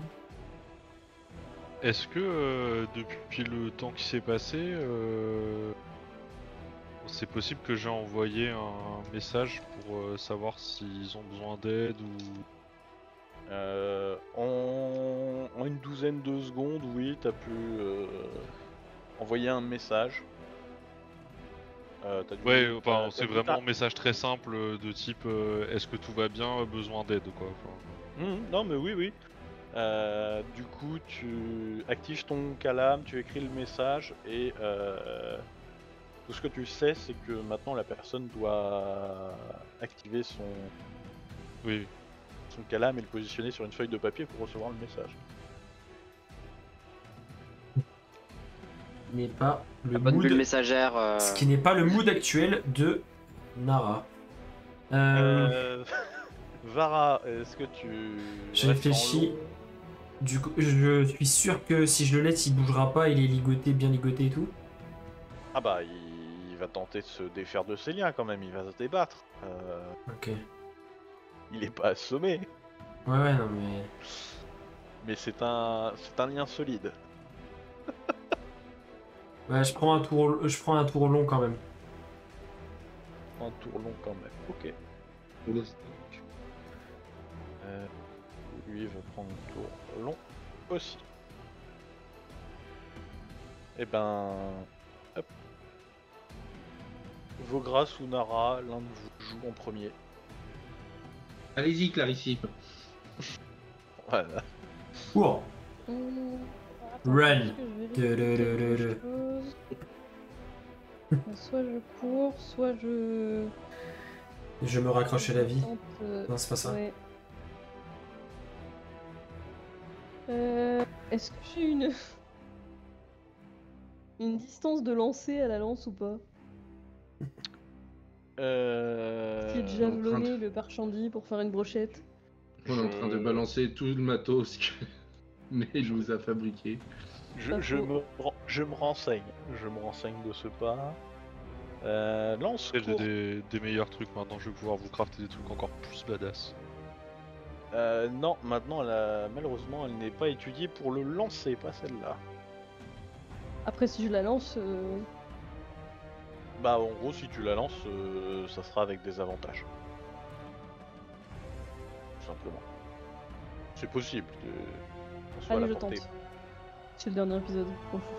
Est-ce que depuis le temps qui s'est passé, c'est possible que j'ai envoyé un message pour savoir s'ils ont besoin d'aide ou... En une douzaine de secondes, oui, t'as pu envoyer un message. Ouais, enfin, c'est vraiment un message très simple de type est-ce que tout va bien, besoin d'aide quoi. Enfin... Non mais oui. Du coup, tu actives ton calame, tu écris le message et tout ce que tu sais, c'est que maintenant la personne doit activer son calame et le positionner sur une feuille de papier pour recevoir le message. Mais pas le La bonne mood. bulle messagère. Ce qui n'est pas le mood actuel de Nara. Vara, est-ce que tu... Je réfléchis. Du coup, je suis sûr que si je le laisse, il bougera pas, il est ligoté, bien ligoté et tout. Ah bah, il va tenter de se défaire de ses liens quand même, il va se débattre. Ok. Il est pas assommé, Ouais, non mais... mais c'est un lien solide. Ouais, je prends un tour long quand même. Un tour long quand même, ok. Lui il va prendre un tour long aussi. Et ben... Hop. Vogras ou Nara, l'un de vous joue en premier. Allez-y, Clarissime. Voilà. Cours. Run. Soit je cours, soit je... Je me raccroche à la vie. tente, Non, c'est pas ça. ouais. Est-ce que j'ai une distance de lancer à la lance ou pas? Qui est de javelonner le parchandis pour faire une brochette? On est en train de balancer tout le matos que Neige nous a fabriqué. Je me renseigne. Je me renseigne de ce pas. Lance C'est court. des meilleurs trucs maintenant, je vais pouvoir vous crafter des trucs encore plus badass. Non, maintenant malheureusement elle n'est pas étudiée pour le lancer, pas celle-là. Après, si je la lance, Bah en gros si tu la lances, ça sera avec des avantages. Tout simplement. C'est possible qu'on soit à allez, la je portée. tente. C'est le dernier épisode. On fout.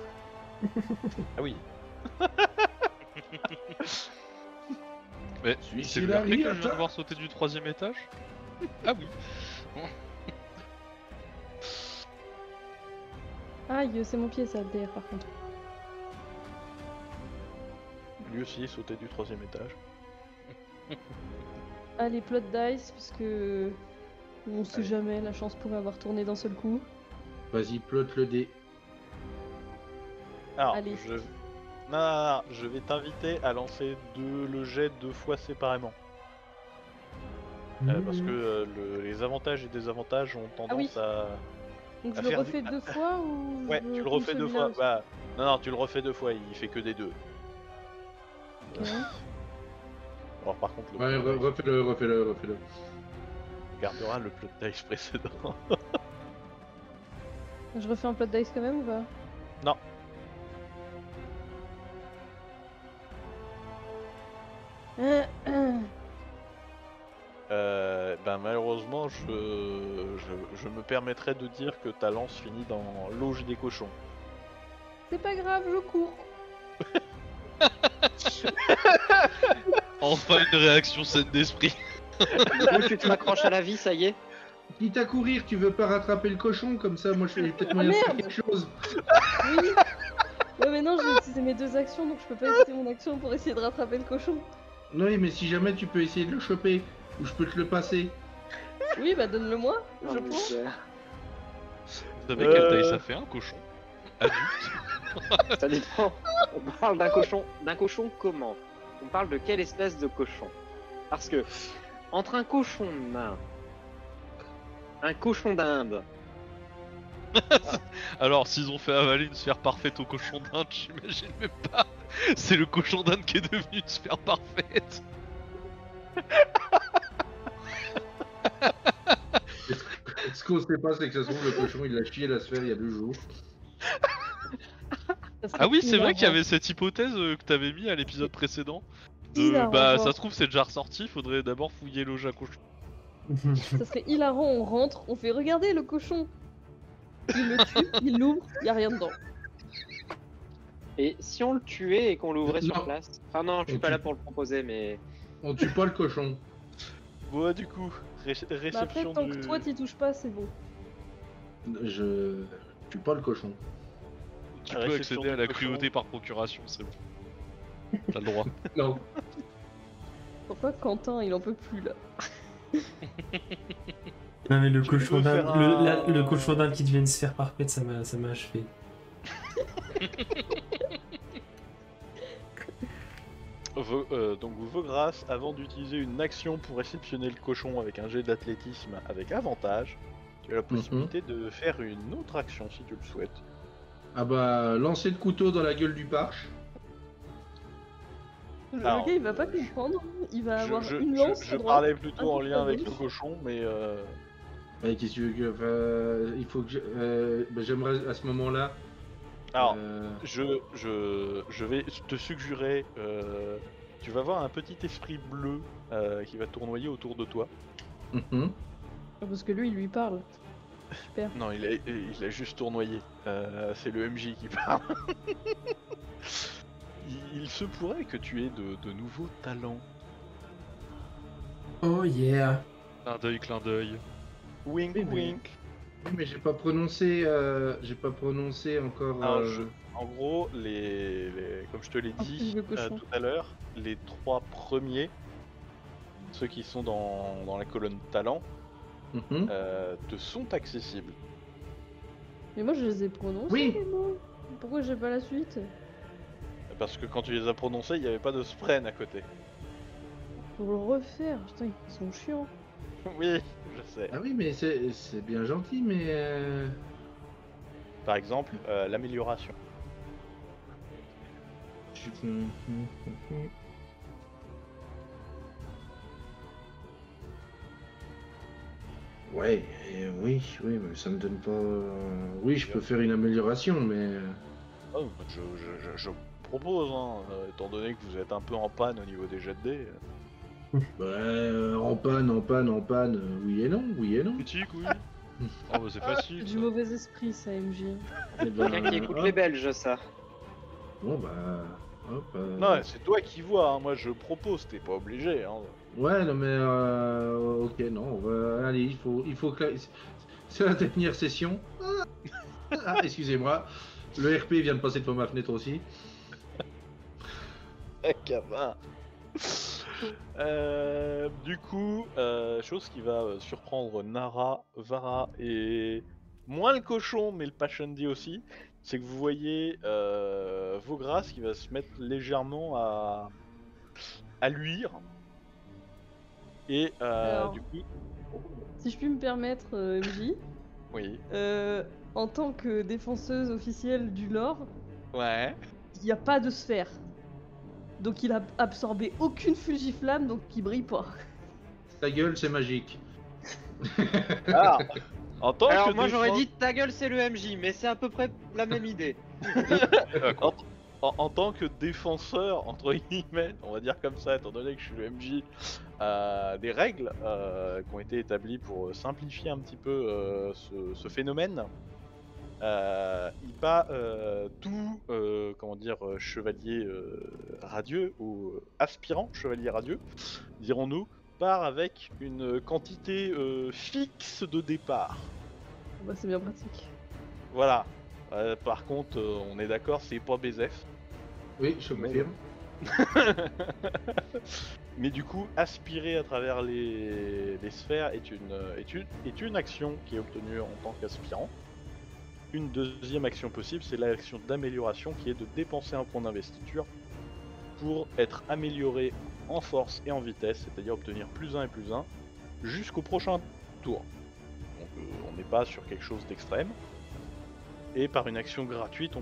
Ah oui. Mais Celui-ci c'est le là, RP lui, que je viens de attends. voir sauter du 3ème étage. Ah oui. Aïe, c'est mon pied ça, le DR par contre. Lui aussi sauter du 3ème étage. Allez, plot dice, puisque on sait Allez. jamais, la chance pourrait avoir tourné d'un seul coup. Vas-y, plotte le dé. Alors, Allez. non, je vais t'inviter à lancer le jet 2 fois séparément. Parce que les avantages et désavantages ont tendance à... Donc je à le faire refais 2 fois ou Ouais, je tu le compte refais 2 celui-là fois. aussi Bah, non, tu le refais 2 fois, il fait que des 2. Ok. Alors par contre, le Ouais, plot dice refais-le. gardera le plot dice précédent. Je refais un plot dice quand même ou pas? Non. Ben malheureusement, je me permettrai de dire que ta lance finit dans l'auge des cochons. C'est pas grave, je cours. Enfin une réaction saine d'esprit. Donc tu te raccroches à la vie, ça y est. Quitte à courir, tu veux pas rattraper le cochon, comme ça, moi je fais peut-être moyen de faire merde. quelque chose. Oui. Ouais, mais non, j'ai utilisé mes 2 actions, donc je peux pas utiliser mon action pour essayer de rattraper le cochon. Oui, mais si jamais tu peux essayer de le choper, ou je peux te le passer. Oui, bah donne-le-moi, Oh, je mon prends. Dieu. Vous savez quelle taille ça fait un cochon adulte? Ça dépend. On parle d'un cochon. D'un cochon comment? On parle de quelle espèce de cochon? Parce que entre un cochon nain, un cochon d'Inde, Alors s'ils ont fait avaler une sphère parfaite au cochon d'Inde, j'imagine même pas. C'est le cochon d'Inde qui est devenu une sphère parfaite. Ce qu'on sait pas, c'est que ça se trouve, le cochon il a chié la sphère il y a 2 jours. Ça serait Ah oui, c'est vrai qu'il y hilarant. avait cette hypothèse que t'avais mis à l'épisode précédent. Hilarant, Bah genre. ça se trouve c'est déjà ressorti, faudrait d'abord fouiller l'auge à cochon. Ça serait hilarant, on rentre, on fait regarder le cochon. Il le tue, il l'ouvre, y a rien dedans. et si on le tuait et qu'on l'ouvrait sur Non. place? Enfin non, je suis On pas là tue. pour le proposer, mais On tue pas le cochon. Bon, du coup, Bah après, réception tant du... que toi t'y touches pas, c'est bon. Je tue pas le cochon. Tu La peux réception accéder à du la cochon. cruauté par procuration, c'est bon. T'as le droit. Non. Pourquoi Quentin, il en peut plus là? Non mais le Tu cochon veux d'Inde, faire un- le cochon d'Inde qui devient une sphère parfaite, ça m'a achevé. Donc Vogras, avant d'utiliser une action pour réceptionner le cochon avec un jet d'athlétisme avec avantage, tu as la possibilité de faire une autre action si tu le souhaites. Ah bah, lancer le couteau dans la gueule du parche. Alors, le gars il va pas comprendre, il va avoir une lance je à droite. parlais plutôt un en coup lien à avec gauche. le cochon, mais Qu'est-ce que tu veux que. Il faut que j'aimerais à ce moment-là. alors je vais te suggérer, tu vas voir un petit esprit bleu qui va tournoyer autour de toi. Mhm. Parce que lui, il lui parle. Super. Non, il a juste tournoyé. C'est le MJ qui parle. Il se pourrait que tu aies de nouveaux talents. Oh yeah. Clin d'œil. Wink Oui, mais- wink. Oui, mais j'ai pas prononcé encore. En gros, comme je te l'ai En dit plus, le cochon. tout à l'heure, les 3 premiers, ceux qui sont dans la colonne talent, Mhm. te sont accessibles. Mais moi, je les ai prononcés, Oui. les mots. Pourquoi j'ai pas la suite? Parce que quand tu les as prononcés, il n'y avait pas de spren à côté. Faut le refaire. Putain, ils sont chiants. Oui, je sais. Ah oui, mais c'est bien gentil, mais. Par exemple, l'amélioration. je suis- Ouais, oui, mais ça me donne pas. Oui, je peux faire une amélioration, mais. Oh, je propose, hein, étant donné que vous êtes un peu en panne au niveau des jets de dés. En panne, oui et non, oui et non. Critique, oui. Oh, bah c'est facile. Du ça. mauvais esprit, ça, MJ. Eh ben, Quelqu'un qui écoute hop. les Belges, ça. Bon bah, hop. Non, c'est toi qui vois, hein, moi je propose, t'es pas obligé. Hein. Ouais, non mais ok, non, on va, allez, il faut que c'est la dernière session. Ah, excusez-moi, le RP vient de passer devant ma fenêtre aussi. Gamin. Du coup, chose qui va surprendre Nara, Vara et moins le cochon, mais le Pachandi aussi, c'est que vous voyez Vogras qui va se mettre légèrement à luire. Et Alors. du coup, Si je puis me permettre, MJ, oui, en tant que défenseuse officielle du lore, ouais. il n'y a pas de sphère. Donc il a absorbé aucune fugiflamme, donc il brille pas. Ta gueule, c'est magique. Ah, en tant Alors que moi j'aurais défense- dit ta gueule c'est le MJ, mais c'est à peu près la même idée. en tant que défenseur, entre guillemets, on va dire comme ça, étant donné que je suis le MJ, des règles qui ont été établies pour simplifier un petit peu ce phénomène. Il bat tout, chevalier radieux ou aspirant chevalier radieux, dirons-nous, part avec une quantité fixe de départ. Bah, c'est bien pratique. Voilà. Par contre, on est d'accord, c'est pas BZF. Oui, je confirme. Mais du coup, aspirer à travers les sphères est une action qui est obtenue en tant qu'aspirant. Une deuxième action possible, c'est l'action d'amélioration qui est de dépenser un point d'investiture pour être amélioré en force et en vitesse, c'est-à-dire obtenir +1 et +1 jusqu'au prochain tour. Donc on n'est pas sur quelque chose d'extrême. Et par une action gratuite,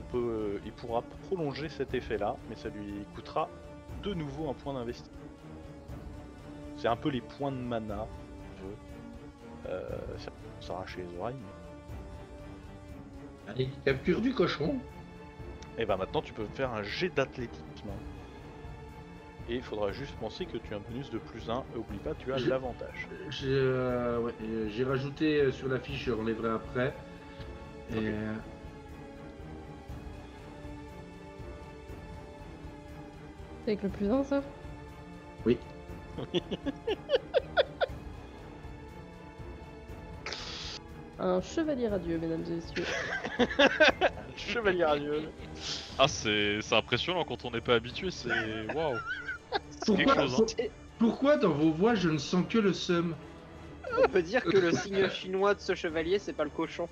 il pourra prolonger cet effet-là, mais ça lui coûtera de nouveau un point d'investissement. C'est un peu les points de mana, ça s'arrache les oreilles. Allez, capture du cochon. Et bah maintenant tu peux faire un jet d'athlétisme. Et il faudra juste penser que tu as un bonus de +1, et oublie pas, tu as l'avantage. J'ai rajouté sur la fiche, je relèverai après. Et, Ok. C'est avec le +1, ça? oui. Un chevalier radieux, mesdames et messieurs. Chevalier radieux. Ah, c'est impressionnant quand on n'est pas habitué, c'est. Waouh! C'est quelque Pourquoi, chose, hein. pourquoi dans vos voix je ne sens que le seum? On peut dire que le signe chinois de ce chevalier c'est pas le cochon.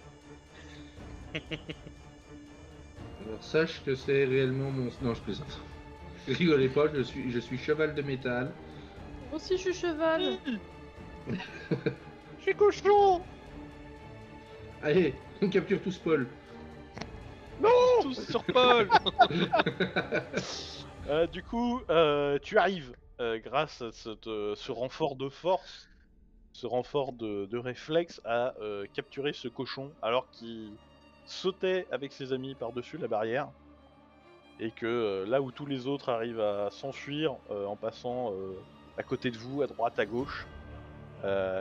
Alors sache que c'est réellement mon. Non, je plaisante. Rigolez pas, je suis cheval de métal. Moi aussi, je suis cheval. Je suis cochon. Allez, on capture tous Paul. Tous sur Paul! Du coup, tu arrives grâce à ce renfort de force, ce renfort de réflexe à capturer ce cochon alors qu'il sautait avec ses amis par-dessus la barrière et que là où tous les autres arrivent à s'enfuir en passant à côté de vous, à droite, à gauche,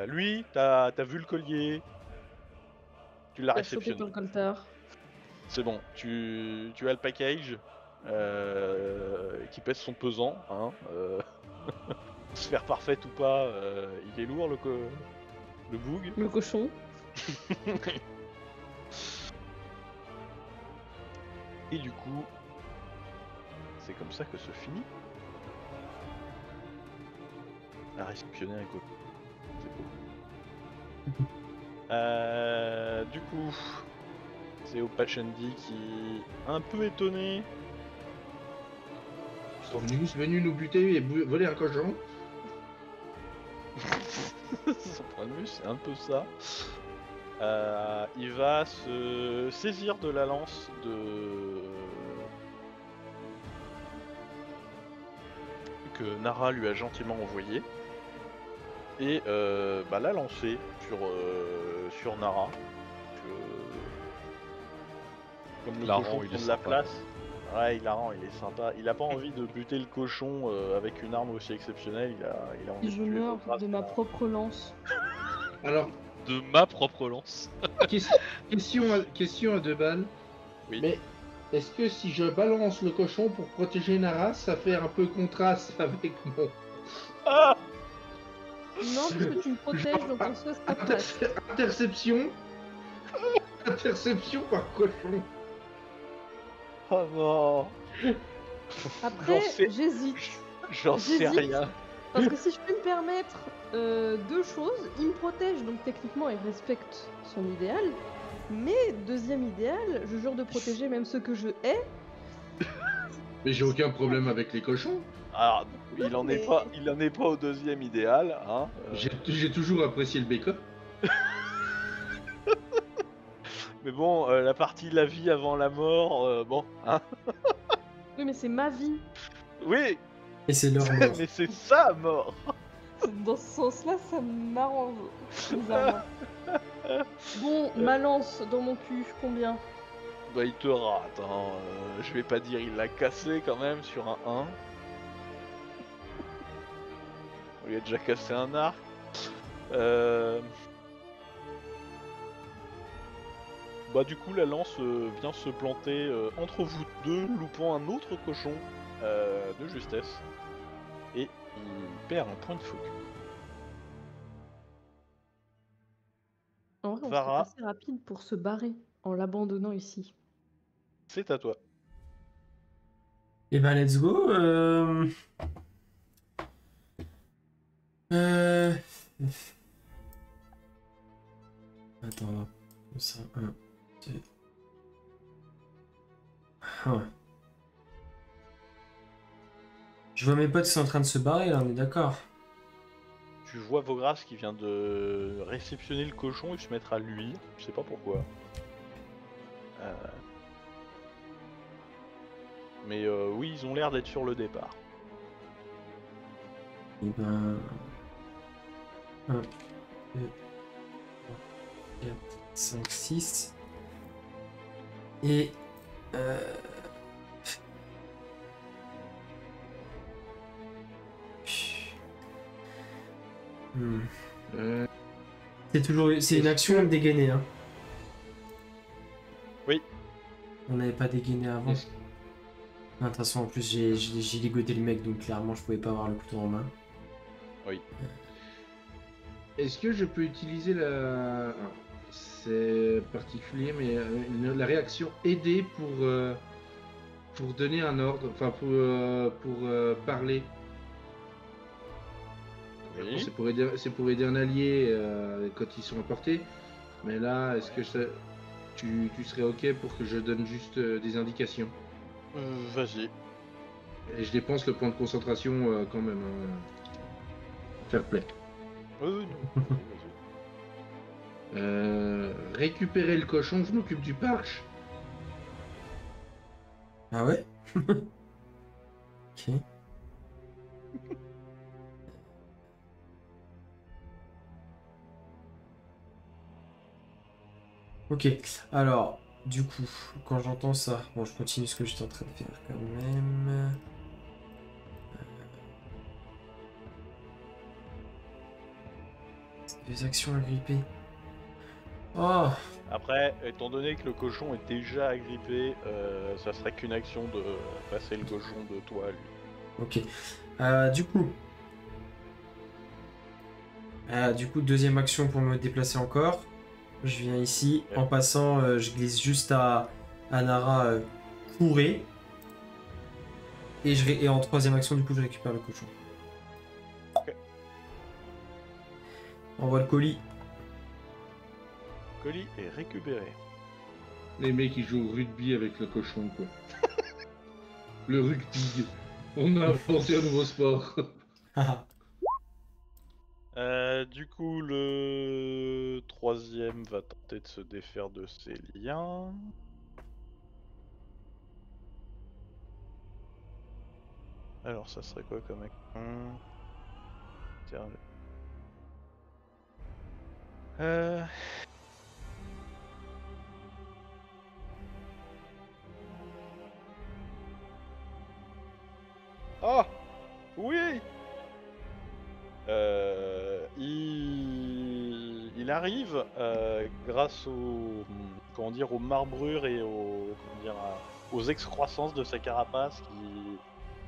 Lui, t'as vu le collier. Tu l'as T'as chopé réceptionné. ton coltard. C'est bon, tu as le package qui pèse son pesant. Hein, sphère parfaite ou pas, il est lourd le boug. Le cochon. Et du coup, c'est comme ça que se finit. À réceptionner un cochon. C'est beau. Du coup, c'est Opachandi qui est un peu étonné. Ils sont venus nous buter et voler un cochon. Son point de vue, c'est un peu ça. Il va se saisir de la lance que Nara lui a gentiment envoyée et la lancer sur Nara. Comme le Laran, cochon il prend est de la sympa. place. Ouais, il est sympa. Il a pas envie de buter le cochon avec une arme aussi exceptionnelle. Il a envie Je de tuer meurs Vogras de ma par- propre lance. Alors, De ma propre lance. question à 2 balles. Oui. Mais est-ce que si je balance le cochon pour protéger Nara, ça fait un peu contraste avec mon Ah Non, parce que tu me protèges, donc en soi, ça passe. interception par cochon? Oh non. Après, J'en sais- j'hésite. J'en sais J'hésite. rien. Parce que si je peux me permettre deux choses, il me protège, donc techniquement il respecte son idéal. Mais deuxième idéal, je jure de protéger même ceux que je hais. Mais j'ai aucun problème avec les cochons. Alors, il en mais- est pas au deuxième idéal, hein. J'ai toujours apprécié le bacon. Mais bon, la partie la vie avant la mort, bon, hein. Oui, mais c'est ma vie. Oui, Et c'est leur mort. mais c'est sa mort. Dans ce sens-là, ça m'arrange. bizarrement. Bon, ma lance dans mon cul, combien? Bah, il te rate, hein. Je vais pas dire il l'a cassé quand même sur un 1. Il a déjà cassé un arc. Bah du coup la lance vient se planter entre vous deux, loupant un autre cochon de justesse. Et il perd un point de focus. En vrai, on Vara. serait assez rapide pour se barrer en l'abandonnant ici. C'est à toi. Et ben let's go. Attends, là. Comme ça, 1, 2. Ouais. Je vois mes potes qui sont en train de se barrer là, on est d'accord. Tu vois Vogras qui vient de réceptionner le cochon et se mettre à luire. Je sais pas pourquoi. Mais oui, ils ont l'air d'être sur le départ. Et ben. 1, 2, 3, 4, 5, 6. Et. Euh, C'est une action dégainée, hein. Oui. On n'avait pas dégainé avant. est-ce- Non, de toute façon, en plus, j'ai ligoté le mec, donc clairement, je pouvais pas avoir le couteau en main. Est-ce que je peux utiliser la... alors, c'est particulier, mais la réaction aider pour donner un ordre, enfin pour parler. Oui. C'est pour aider un allié quand ils sont à portée. Mais là, est-ce que tu serais ok pour que je donne juste des indications? Vas-y. Et je dépense le point de concentration quand même. Fair play. Oui, non. Vas-y. Récupérer le cochon, je m'occupe du parche. Ah ouais? Ok. Ok, alors, du coup, quand j'entends ça, bon, je continue ce que j'étais en train de faire quand même. Des actions agrippées. Oh. Après, étant donné que le cochon est déjà agrippé, ça serait qu'une action de passer le cochon de toi à lui. Ok. Du coup, deuxième action pour me déplacer encore. Je viens ici. Ouais. En passant, je glisse juste à Nara courez. Et en troisième action, du coup, je récupère le cochon. Ok. Envoie le colis. Colis est récupéré. Les mecs qui jouent au rugby avec le cochon, quoi. Le rugby. On a inventé un nouveau sport. Du coup, le troisième va tenter de se défaire de ses liens. Alors, ça serait quoi comme action? Tiens, Ah! Oui! Il arrive grâce aux marbrures et aux excroissances de sa carapace qui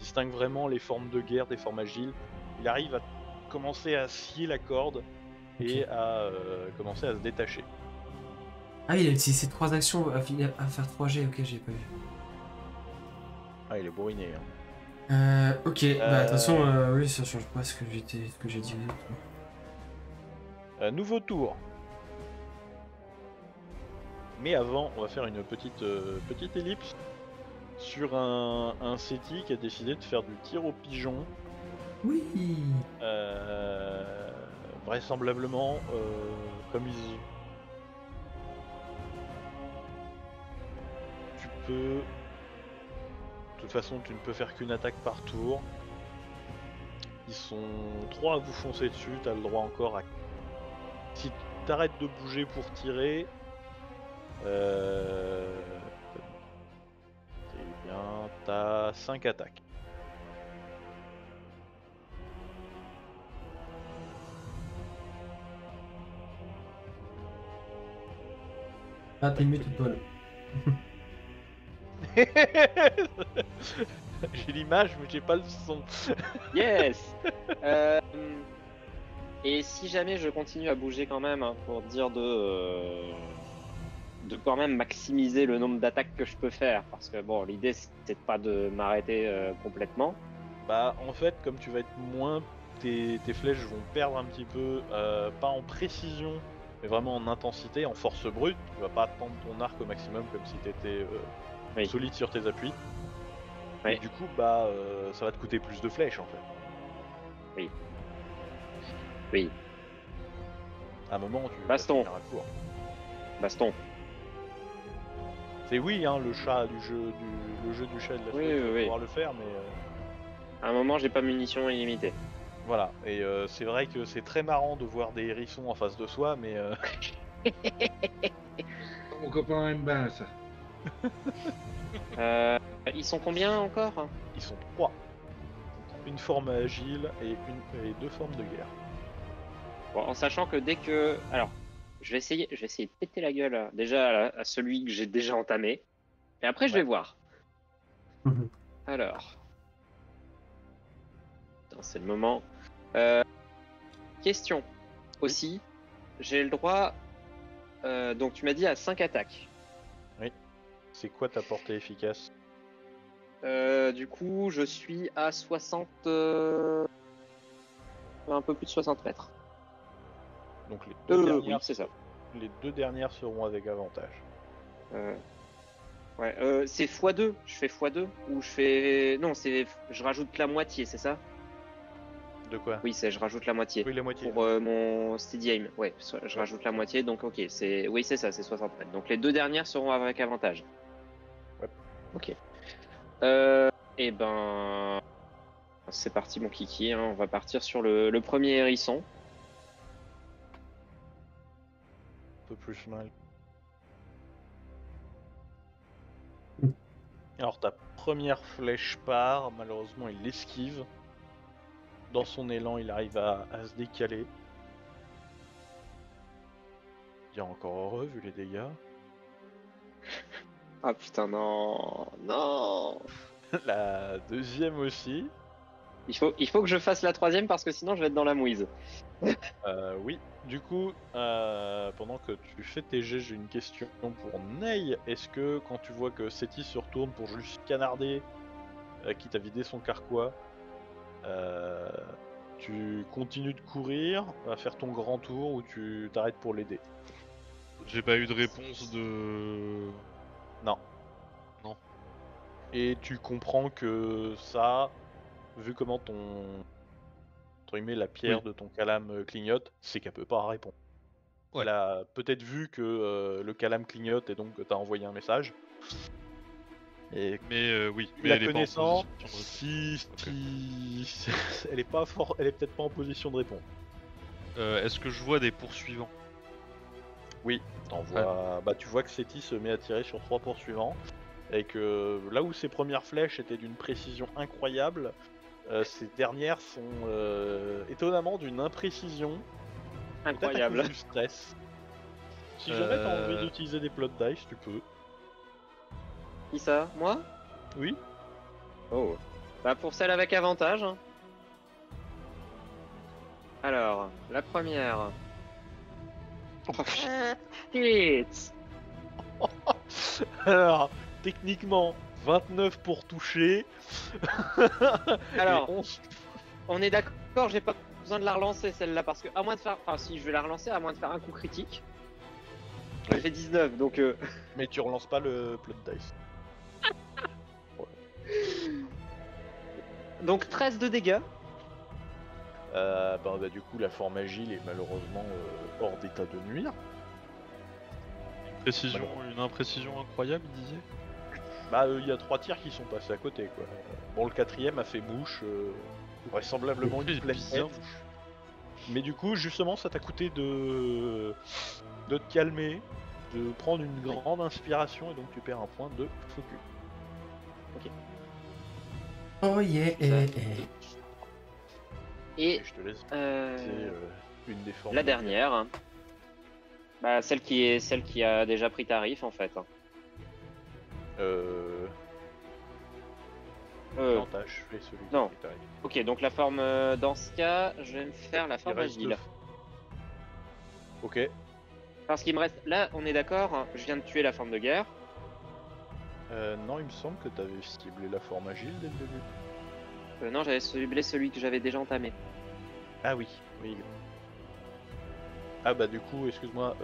distingue vraiment les formes de guerre des formes agiles. Il arrive à commencer à scier la corde et à commencer à se détacher. Ah, il a utilisé 3 actions à faire 3G. Ok, j'ai pas vu. Ah, il est bourriné. Hein. Ok, bah attention, oui, ça change pas ce que j'ai dit aux autres. Nouveau tour. Mais avant, on va faire une petite ellipse sur un Seti qui a décidé de faire du tir au pigeon. Oui. Vraisemblablement, comme ils... Tu peux... De toute façon, tu ne peux faire qu'une attaque par tour. Ils sont 3 à vous foncer dessus, t'as le droit encore à... Si t'arrêtes de bouger pour tirer... Eh bien, t'as 5 attaques. Ah, t'es muté, Paul. J'ai l'image, mais j'ai pas le son. Yes. Et si jamais je continue à bouger quand même, hein, pour dire de quand même maximiser le nombre d'attaques que je peux faire, parce que bon, l'idée c'est pas de m'arrêter complètement. Bah, en fait, comme tu vas être moins, tes flèches vont perdre un petit peu, pas en précision, mais vraiment en intensité, en force brute. Tu vas pas tendre ton arc au maximum comme si t'étais Oui. solide sur tes appuis. Oui. Et du coup, bah, ça va te coûter plus de flèches en fait. Oui. À un moment, tu vas Baston. finir à court. Baston. C'est oui, hein, le chat du jeu, le jeu du chat et de la Oui, souris, oui, tu vas oui. pouvoir le faire, mais À un moment, j'ai pas munitions illimitées. voilà. Et c'est vrai que c'est très marrant de voir des hérissons en face de soi, mais Mon copain aime bien ça. Ils sont combien encore? ils sont 3. Une forme agile et 2 formes de guerre. Bon, en sachant que dès que... Alors, je vais essayer de péter la gueule déjà à celui que j'ai déjà entamé. Et après, je vais voir. Alors... Putain, c'est le moment. Question. Aussi, j'ai le droit... donc, tu m'as dit à 5 attaques. C'est quoi ta portée efficace? Du coup, je suis à 60... un peu plus de 60 mètres. Donc les deux, Oui, dernières, c'est ça. les 2 dernières seront avec avantage. Ouais, c'est x2. Je fais x2 ou je fais... Non, je rajoute la moitié, c'est ça? De quoi? Oui, je rajoute la moitié. Oui, la moitié. Pour mon steady aim. Ouais, je rajoute la moitié, donc ok. Oui, c'est ça, c'est 60 mètres. Donc les 2 dernières seront avec avantage. Ouais. Ok. Et ben... C'est parti mon kiki, hein. On va partir sur le premier hérisson. Un peu plus mal. Alors ta première flèche part, malheureusement il l'esquive. Dans son élan, il arrive à se décaler. dire encore heureux vu les dégâts. Ah putain, non. Non. La deuxième aussi. Il faut que je fasse la troisième parce que sinon je vais être dans la mouise. Oui. Du coup, pendant que tu fais tes jets, j'ai une question pour Ney. Est-ce que quand tu vois que Seti se retourne pour juste canarder qui t'a vidé son carquois, tu continues de courir, à faire ton grand tour ou tu t'arrêtes pour l'aider? J'ai pas eu de réponse de... Non. Non. Et tu comprends que ça, vu comment ton... entre guillemets, la pierre de ton calame clignote, c'est qu'elle peut pas répondre. Ouais. Elle a peut-être vu que le calame clignote et donc t'as envoyé un message. Et Mais oui, mais la elle est pas en connaissant, position de si elle est pas elle est peut-être pas en position de répondre. Est-ce que je vois des poursuivants? Oui, tu vois que Seti se met à tirer sur 3 poursuivants et que là où ses premières flèches étaient d'une précision incroyable, ces dernières sont étonnamment d'une imprécision. Incroyable. Peut-être à cause du stress. Si jamais t'as envie d'utiliser des plot dice, tu peux. Qui ça? Moi? Oui. Oh. Bah pour celle avec avantage. Hein. Alors, la première. Oh, shit. Alors, techniquement, 29 pour toucher. Alors, Et 11. on est d'accord, j'ai pas besoin de la relancer celle-là parce que à moins de faire, enfin si je vais la relancer, à moins de faire un coup critique. Ça fait 19 donc. Mais tu relances pas le plot dice. Donc 13 de dégâts. Du coup, la forme agile est malheureusement hors d'état de nuire. Une imprécision incroyable, il disait. Il y a 3 tirs qui sont passés à côté, quoi. Bon, le 4ème a fait mouche, vraisemblablement une pleine tête. Mais du coup, justement, ça t'a coûté de te calmer, de prendre une grande inspiration, et donc tu perds un point de focus. Ok. Oh yeah, Et je te laisse une des formes. la dernière, hein. Bah celle qui a déjà pris tarif en fait. Avantage, je fais celui non. qui t'arrive. Ok, donc la forme dans ce cas, je vais me faire la forme agile. Ok. Parce qu'il me reste. Là, on est d'accord, hein, je viens de tuer la forme de guerre. Non, il me semble que t'avais ciblé la forme agile dès le début. Non, j'avais ciblé celui que j'avais déjà entamé. Ah oui, oui. Ah bah du coup, excuse-moi,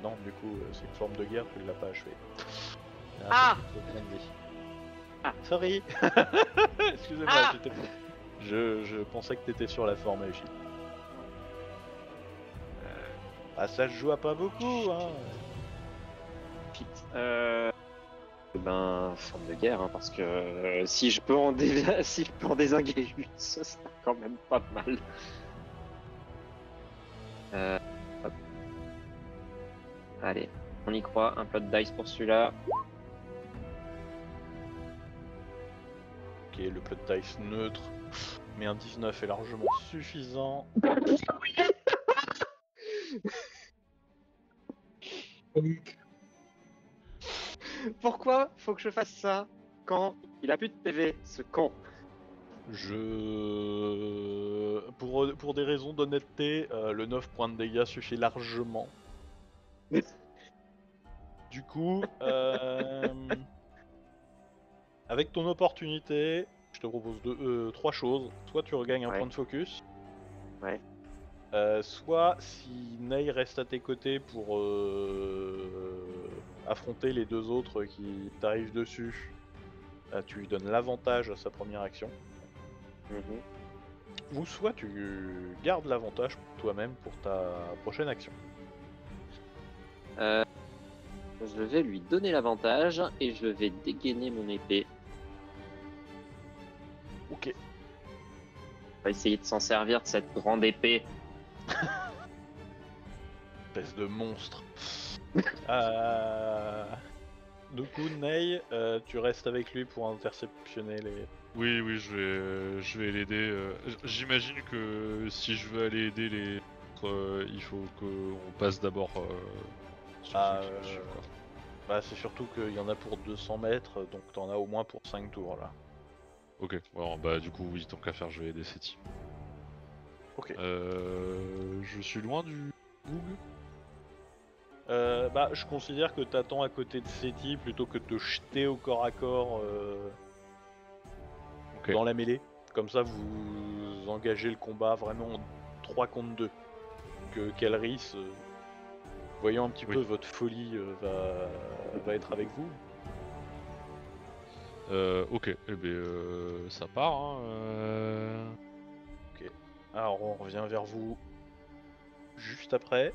non, du coup, c'est une forme de guerre, tu l'as pas achevé. Ah Sorry. Excusez-moi, je pensais que t'étais sur la forme agile. Ça se joue à pas beaucoup, hein. Forme de guerre, hein, parce que si je peux en désinguer une, ce sera quand même pas mal. Hop. Allez, on y croit, un plot dice pour celui-là. Ok, le plot dice neutre, mais un 19 est largement suffisant. Pourquoi faut que je fasse ça quand il a plus de PV, ce con? Pour des raisons d'honnêteté, le 9 points de dégâts suffit largement. Du coup, avec ton opportunité, je te propose 3 choses. Soit tu regagnes un point de focus. Ouais. Soit si Ney reste à tes côtés pour affronter les 2 autres qui t'arrivent dessus, tu lui donnes l'avantage à sa première action. Ou soit tu gardes l'avantage pour toi-même pour ta prochaine action. Je vais lui donner l'avantage et je vais dégainer mon épée. Ok. On va essayer de s'en servir de cette grande épée. Espèce de monstre. Du coup, Ney, tu restes avec lui pour interceptionner les... Oui, je vais l'aider. J'imagine que si je veux aller aider les autres, il faut qu'on passe d'abord Ah, bah, c'est surtout qu'il y en a pour 200 mètres, donc t'en as au moins pour 5 tours là. Ok, bon, bah du coup, oui, tant qu'à faire, je vais aider ces types. Ok. Je suis loin du boug. Bah, je considère que t'attends à côté de Seti plutôt que de te jeter au corps à corps Ok. dans la mêlée. Comme ça, vous engagez le combat vraiment en 3 contre 2. Que Kelris, voyant un petit Oui. peu votre folie, va être avec vous. Ok, eh ben, ça part. Hein, Ok. Alors, on revient vers vous juste après.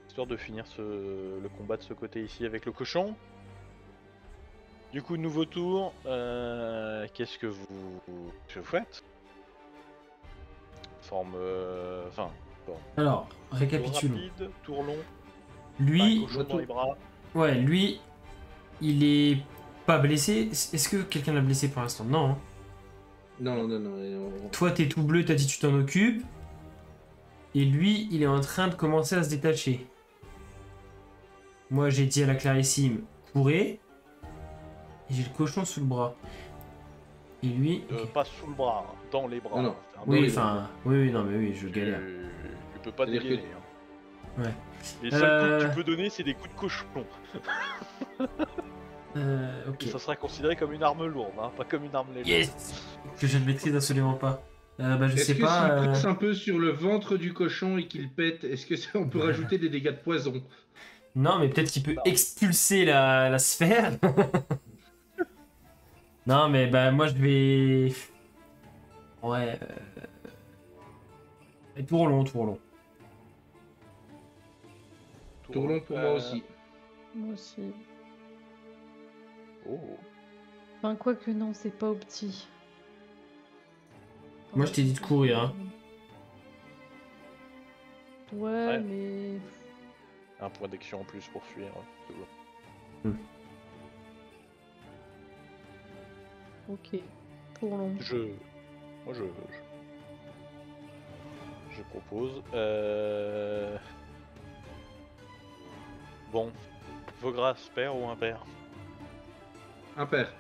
Histoire de finir le combat de ce côté ici avec le cochon. Du coup, nouveau tour. Qu'est-ce que vous faites? Forme. Enfin. Alors, Tour récapitulons. rapide, tour long. Lui, Un cochon dans les bras. ouais, lui, il est pas blessé. Est-ce que quelqu'un l'a blessé pour l'instant? Non. Hein. Non. Toi, t'es tout bleu, t'as dit tu t'en occupes. Et lui, il est en train de commencer à se détacher. Moi, j'ai dit à la Clarissime, courez. Et j'ai le cochon sous le bras. Et lui... ok. Pas sous le bras, hein, dans les bras. Non. C'est un Oui, autre- enfin... Oui, non, mais oui, je galère. Tu peux pas C'est-à-dire dégainer. que- Hein. Ouais. Les seuls coups que tu peux donner, c'est des coups de cochon. Ok. Et ça sera considéré comme une arme lourde, hein, pas comme une arme légère. Yes. Que je ne maîtrise absolument pas. Bah, je Est-ce sais que pas... s'il presse un peu sur le ventre du cochon et qu'il pète, est-ce que on peut rajouter des dégâts de poison? Non, mais peut-être qu'il peut Non. expulser la sphère. Non, mais bah moi je vais... Ouais... Tour long. Tour long pour moi aussi. Moi aussi. Oh. Enfin, quoi que non, c'est pas au petit. Moi, je t'ai dit de courir, hein. Ouais, Ouais. mais... Un point d'action en plus pour fuir. C'est bon. Ok. Tour long. Moi je propose. Bon, Vogras, père ou impair? Impair.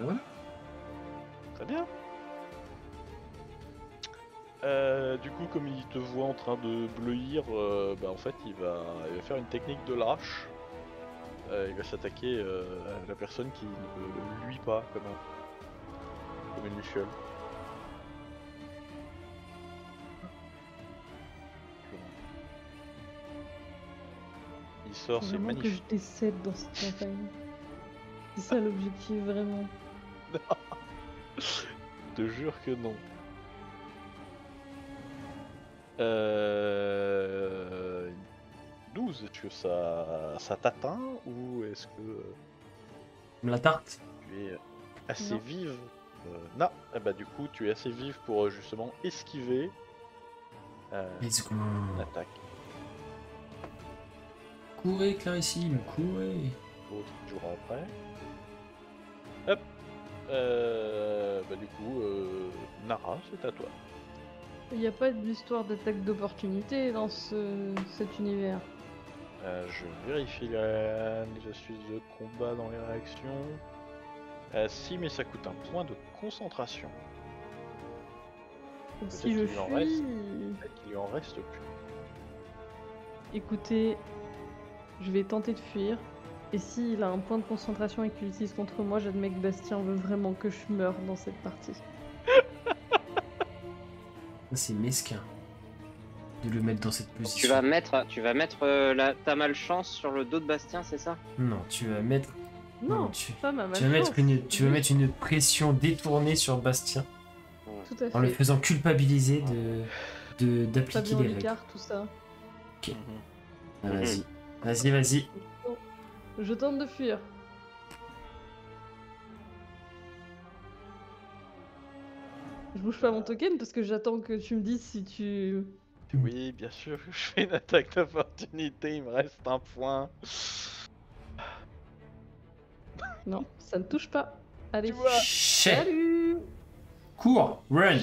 Voilà. Très bien. Du coup, comme il te voit en train de bleuir, bah, en fait, il va faire une technique de lâche. Il va s'attaquer à la personne qui ne luit pas comme une luciole. Il sort, c'est Vraiment que je magnifique. décède dans cette campagne. C'est ça l'objectif, vraiment. Je te jure que non. 12, est-ce que ça t'atteint ou est-ce que La tarte. tu es assez Non. vive? Non, eh bah, du coup tu es assez vive pour justement esquiver Let's go. l'attaque. Courez, Clarissime, courez. L'autre jouera après. Hop. Bah, du coup, Nara, c'est à toi. Il n'y a pas d'histoire d'attaque d'opportunité dans cet univers. Je vérifie les astuces de combat dans les réactions. Si, mais ça coûte un point de concentration. Donc Peut-être si je qu'il en reste. fuis... Peut-être qu'il lui en reste plus. Écoutez, je vais tenter de fuir. Et s'il a un point de concentration et qu'il l'utilise contre moi, j'admets que Bastien veut vraiment que je meure dans cette partie. C'est mesquin de le mettre dans cette position. Tu vas mettre ta malchance sur le dos de Bastien, c'est ça? Non, tu vas mettre... Non, tu... pas ma Tu vas, malchance. tu vas mettre une pression détournée sur Bastien Tout à en le fait. faisant culpabiliser d'appliquer Fabien les règles. Licard, tout ça. Ah, vas-y. Je tente de fuir. Je bouge pas mon token parce que j'attends que tu me dises si tu... Oui, bien sûr, je fais une attaque d'opportunité, il me reste un point. Non, ça ne touche pas. Allez, Tu vois. Chais. salut. Cours, run.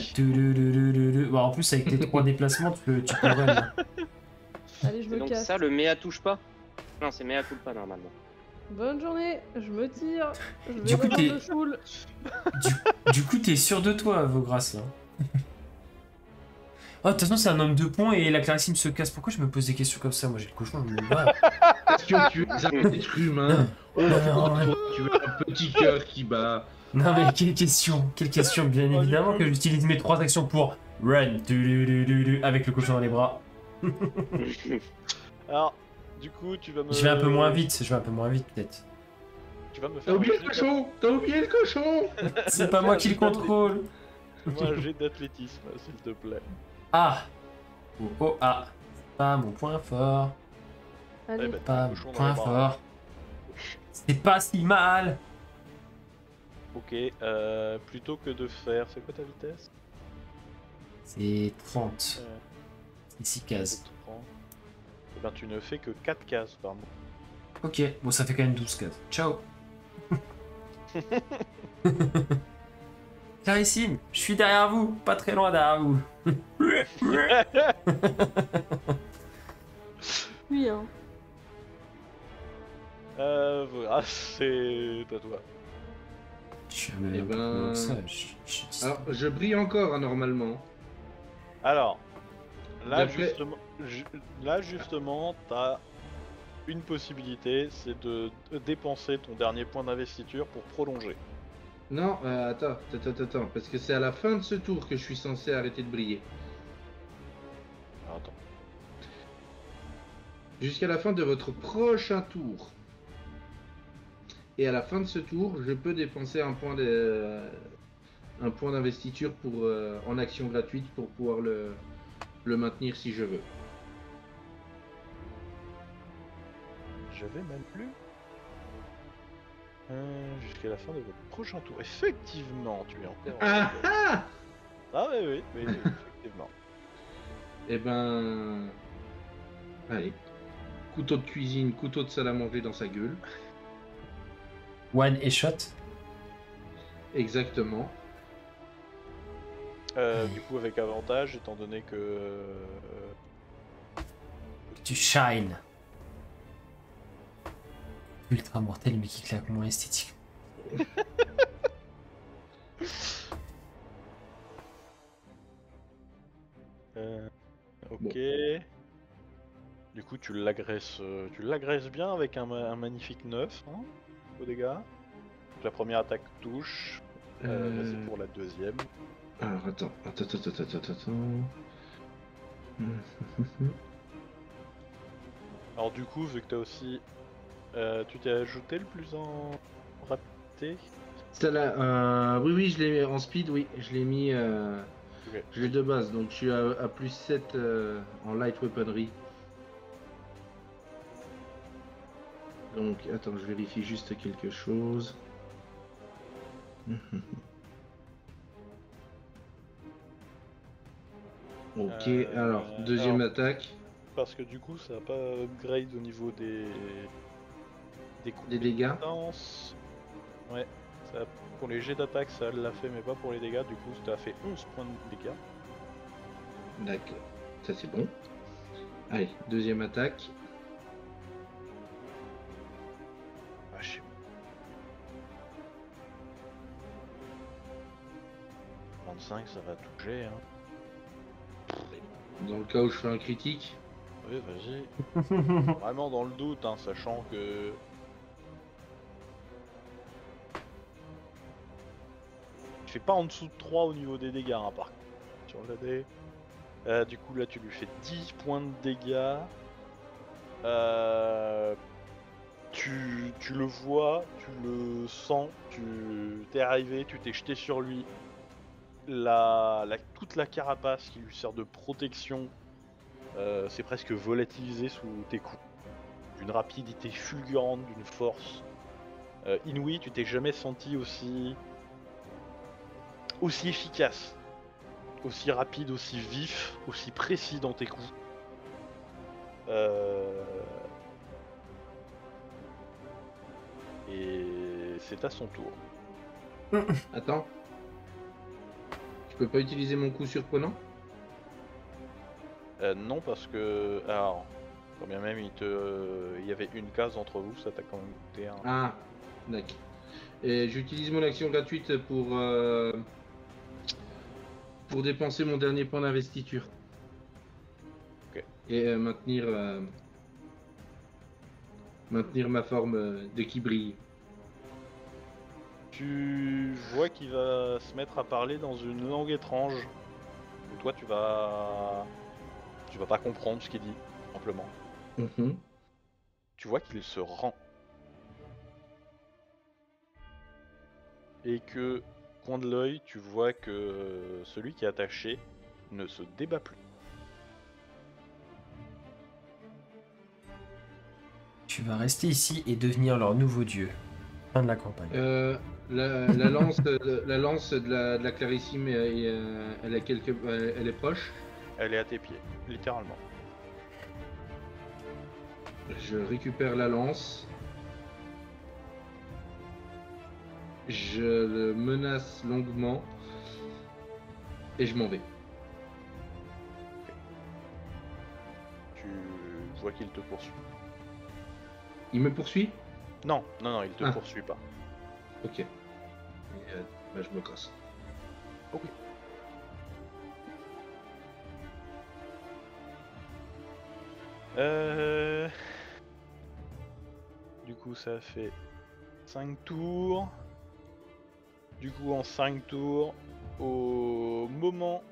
Bon, en plus, avec tes 3 déplacements, tu peux run. Hein. Allez, je C'est me donc casse. ça le mea touche pas? Non, c'est mea culpa normalement. Bonne journée, je me tire. Je vais Du coup, rejoindre t'es- le choule. Du coup, t'es sûr de toi, Vogras, là. Oh, de toute façon, c'est un homme de pont et la Clarissime se casse. Pourquoi je me pose des questions comme ça? Moi, j'ai le cochon, je me bats. Parce que tu es un être humain. Au fond de toi, tu as un petit cœur qui bat. Non, mais quelle question? Quelle question? Bien Oh, évidemment du que coup. j'utilise mes 3 actions pour run avec le cochon dans les bras. Alors, du coup, tu vas me. Je vais un peu moins vite, peut-être. Tu vas me T'as faire oublié un le jet cochon. T'as oublié le cochon. C'est pas moi qui le contrôle. Fais-moi un jet d'athlétisme, s'il te plaît. Ah. Oh, oh, ah. C'est pas mon point fort. Allez, Ouais, bah, Pas un mon cochon dans point les bras. fort. C'est pas si mal. Ok, plutôt que de faire. C'est quoi ta vitesse? C'est 30. Euh, C'est 6 cases. c'est 30. Eh ben, tu ne fais que 4 cases par mois. Ok, bon, ça fait quand même 12 cases. Ciao. Clarissime, je suis derrière vous, pas très loin derrière vous. oui, hein. Voilà, c'est à toi. Je suis un Eh peu ben- comme ça, je dis- Alors, je brille encore normalement. Alors, là D'après- justement, t'as une possibilité, c'est de dépenser ton dernier point d'investiture pour prolonger. Non, attends, parce que c'est à la fin de ce tour que je suis censé arrêter de briller. Alors, attends. Jusqu'à la fin de votre prochain tour. Et à la fin de ce tour, je peux dépenser un point d'investiture pour en action gratuite pour pouvoir le maintenir si je veux. J'avais même plus. Jusqu'à la fin de votre prochain tour. Effectivement, tu es encore. Ah ah. Ah oui, effectivement. Eh ben, allez, couteau de cuisine, couteau de salle à manger dans sa gueule. One et shot. Exactement. Du coup, avec avantage, étant donné que. Tu shine. Ultra mortel, mais qui claque moins esthétique. Ok. Du coup, tu l'agresses bien avec un magnifique 9 hein, aux dégâts. Donc, la première attaque touche. Vas-y pour la deuxième. Alors attends. Alors du coup, vu que t'as aussi, tu t'es ajouté le plus en rapidité. Celle-là, oui, je l'ai en speed, oui, je l'ai mis, Ok. je l'ai de base, donc je suis à plus 7 en light weaponry. Donc, attends, je vérifie juste quelque chose. Ok, alors, deuxième attaque. Parce que du coup, ça n'a pas upgrade au niveau des Des dégâts. compétences. Ouais. Pour les jets d'attaque, ça l'a fait, mais pas pour les dégâts. Du coup, ça a fait 11 points de dégâts. D'accord, ça c'est bon. Allez, deuxième attaque. Ah, je sais pas. 25, ça va toucher. Hein. Dans le cas où je fais un critique. Oui, vas-y. Vraiment dans le doute, hein, sachant que. Il fait pas en dessous de 3 au niveau des dégâts, hein, par contre. Sur le dé. Du coup, là, tu lui fais 10 points de dégâts. Tu le vois, tu le sens, tu t'es arrivé, tu t'es jeté sur lui. Toute la carapace qui lui sert de protection c'est presque volatilisé sous tes coups. D'une rapidité fulgurante, d'une force inouïe, tu t'es jamais senti aussi efficace, aussi rapide, aussi vif, aussi précis dans tes coups. Et c'est à son tour. Attends. Je peux pas utiliser mon coup surprenant? Non, parce que. Alors, quand bien même il y avait une case entre vous, ça t'a quand même coûté un. Ah, d'accord. Et j'utilise mon action gratuite pour dépenser mon dernier point d'investiture. Ok. Et maintenir ma forme de qui brille. Tu vois qu'il va se mettre à parler dans une langue étrange. Où toi, tu vas pas comprendre ce qu'il dit, simplement. Mhm. Tu vois qu'il se rend. Et que, coin de l'œil, tu vois que celui qui est attaché ne se débat plus. Tu vas rester ici et devenir leur nouveau dieu. Fin de la campagne. La lance, la lance de la Clarissime, elle est proche. Elle est à tes pieds, littéralement. Je récupère la lance. Je le menace longuement. Et je m'en vais. Tu vois qu'il te poursuit. Il me poursuit? Non, il te Ah. poursuit pas. Ok. Et, bah, je me casse. Ok. Du coup, ça fait 5 tours. Du coup, en 5 tours, au moment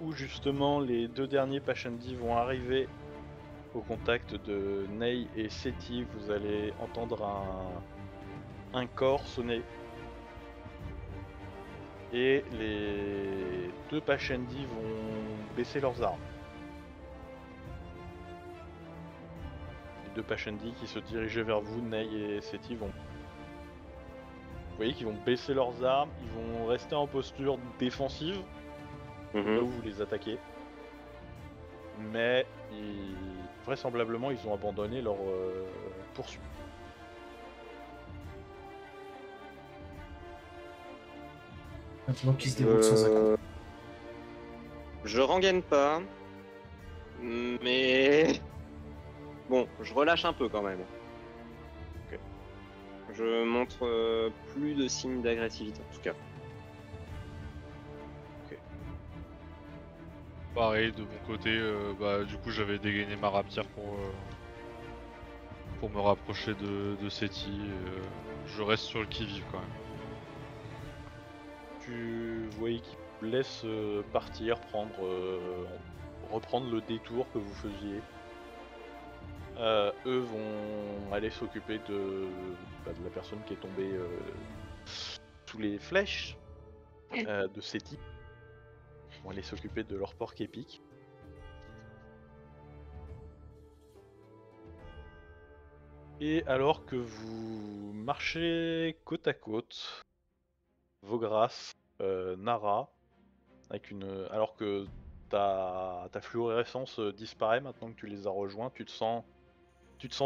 où justement les deux derniers Pashendi vont arriver au contact de Ney et Seti, vous allez entendre un corps sonner. Et les deux Pashendi vont baisser leurs armes. Les deux Pashendi qui se dirigeaient vers vous, Ney et Seti, vont... Vous voyez qu'ils vont baisser leurs armes, ils vont rester en posture défensive, là où vous les attaquez. Mais vraisemblablement, ils ont abandonné leur poursuite. Maintenant qu'ils se déroulent sans un coup. Je rengaine pas, mais bon, je relâche un peu quand même. Ok. Je montre plus de signes d'agressivité en tout cas. Pareil, de mon côté, du coup j'avais dégainé ma rapière pour me rapprocher de Seti. Je reste sur le qui-vive quand même. Tu voyais qu'ils vous laissent partir, reprendre le détour que vous faisiez. Eux vont aller s'occuper de la personne qui est tombée sous les flèches de Seti. Ils vont aller s'occuper de leur porc épique. Et alors que vous marchez côte à côte, Vaugras, Nara, avec alors que ta fluorescence disparaît maintenant que tu les as rejoints, tu te sens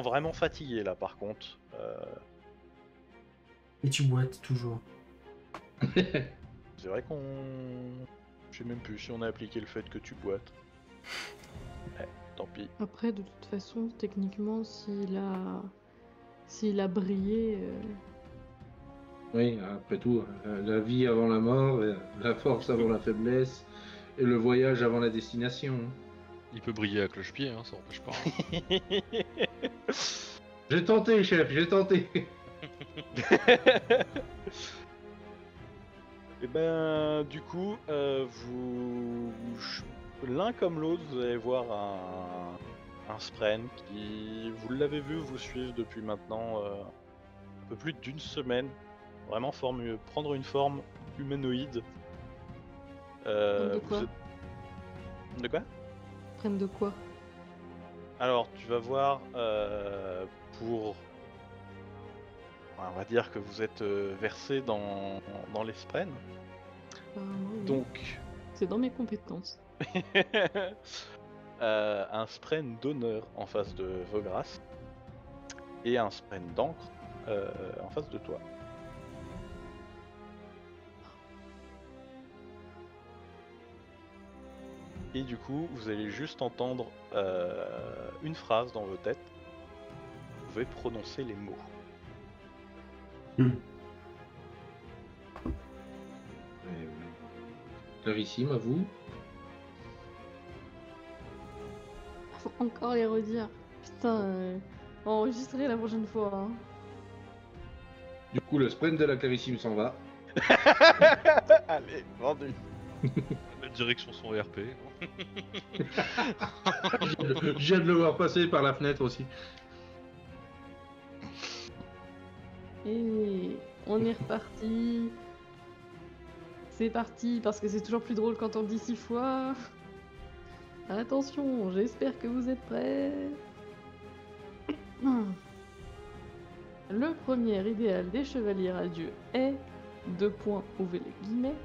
vraiment fatigué là par contre. Et tu boites toujours. C'est vrai qu'on... Je sais même plus si on a appliqué le fait que tu boites. Ouais, tant pis. Après, de toute façon, techniquement, s'il a brillé, Oui, après tout, la vie avant la mort, la force avant la faiblesse, et le voyage avant la destination. Il peut briller à cloche-pied, hein, ça empêche pas. J'ai tenté, chef, j'ai tenté. Et ben, du coup, l'un comme l'autre, vous allez voir un Spren qui, vous l'avez vu, vous suivre depuis maintenant un peu plus d'une semaine. Vraiment prendre une forme humanoïde. de quoi? De quoi? Prennent de quoi? Alors, tu vas voir pour... On va dire que vous êtes versé dans les Spren. Oui. Donc... C'est dans mes compétences. un Spren d'honneur en face de Vaugras et un Spren d'encre en face de toi. Et du coup, vous allez juste entendre une phrase dans vos têtes. Vous pouvez prononcer les mots. Clarissime, à vous. Faut encore les redire. Putain, enregistrer la prochaine fois. Hein. Du coup, le sprint de la Clarissime s'en va. Allez, vendu. Même direction son RP. Je viens de le voir passer par la fenêtre aussi. Et on est reparti. C'est parti, parce que c'est toujours plus drôle quand on le dit 6 fois. Attention, j'espère que vous êtes prêts. Le premier idéal des chevaliers radieux est, 2 points, ouvrez les guillemets,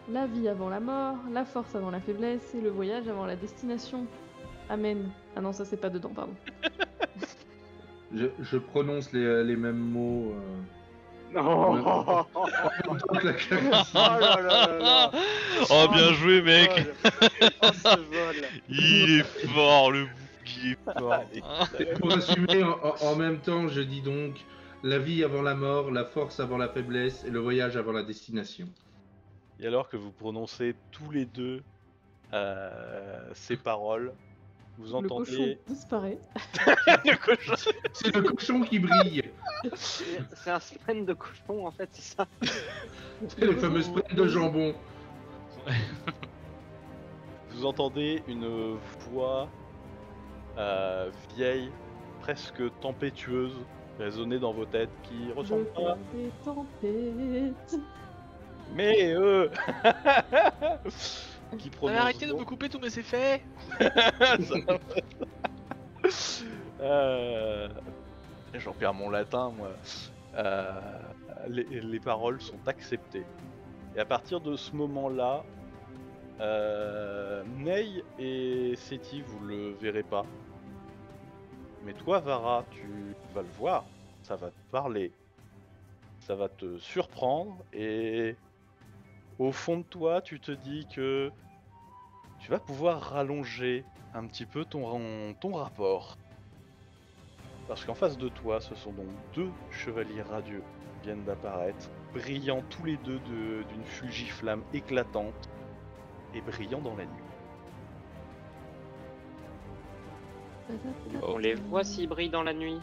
la vie avant la mort, la force avant la faiblesse et le voyage avant la destination. Amen. Ah non, ça c'est pas dedans, pardon. Je prononce les mêmes mots. Oh, Donc la Clarissime. là là là là. Oh, bien joué, mec. Oh, ce vol. Il est fort, le bouc, il est fort. Et pour assumer, en même temps, je dis donc la vie avant la mort, la force avant la faiblesse et le voyage avant la destination. Et alors que vous prononcez tous les deux ces paroles, vous Le cochon entendez... disparaît. Le cochon. C'est le cochon qui brille. C'est un sprint de cochon en fait, c'est ça. C'est le fameux sprint de jambon. Vous entendez une voix vieille, presque tempétueuse, résonner dans vos têtes, qui ressemble Le pas... père des tempêtes. Mais qui prononce Arrêtez de donc- me couper tous mes effets. J'en perds mon latin, moi. Les paroles sont acceptées. Et à partir de ce moment-là, Ney et Seti, vous le verrez pas. Mais toi, Vara, tu vas le voir. Ça va te parler. Ça va te surprendre. Et au fond de toi, tu te dis que tu vas pouvoir rallonger un petit peu ton rapport. Parce qu'en face de toi, ce sont donc 2 chevaliers radieux qui viennent d'apparaître, brillant tous les deux d'une fugiflamme éclatante et brillant dans la nuit. On les voit s'ils brillent dans la nuit.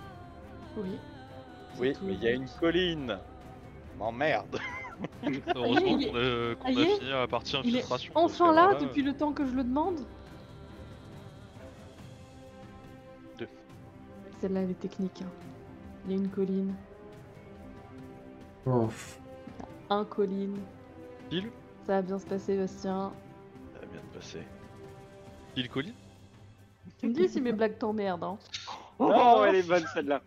Oui. Oui, tout mais il y a une colline. M'emmerde. Heureusement il est- qu'on a ça y est, fini la partie Il est infiltration. parce enfin que là alors depuis le temps que je le demande. Deux. Celle-là, elle est technique. Hein. Il y a une colline, Oh. un colline. Pile. Ça va bien se passer, Bastien. Ça va bien te passer. Il colis. Tu me dis si mes blagues t'emmerdent. Hein. Oh, elle est bonne celle-là.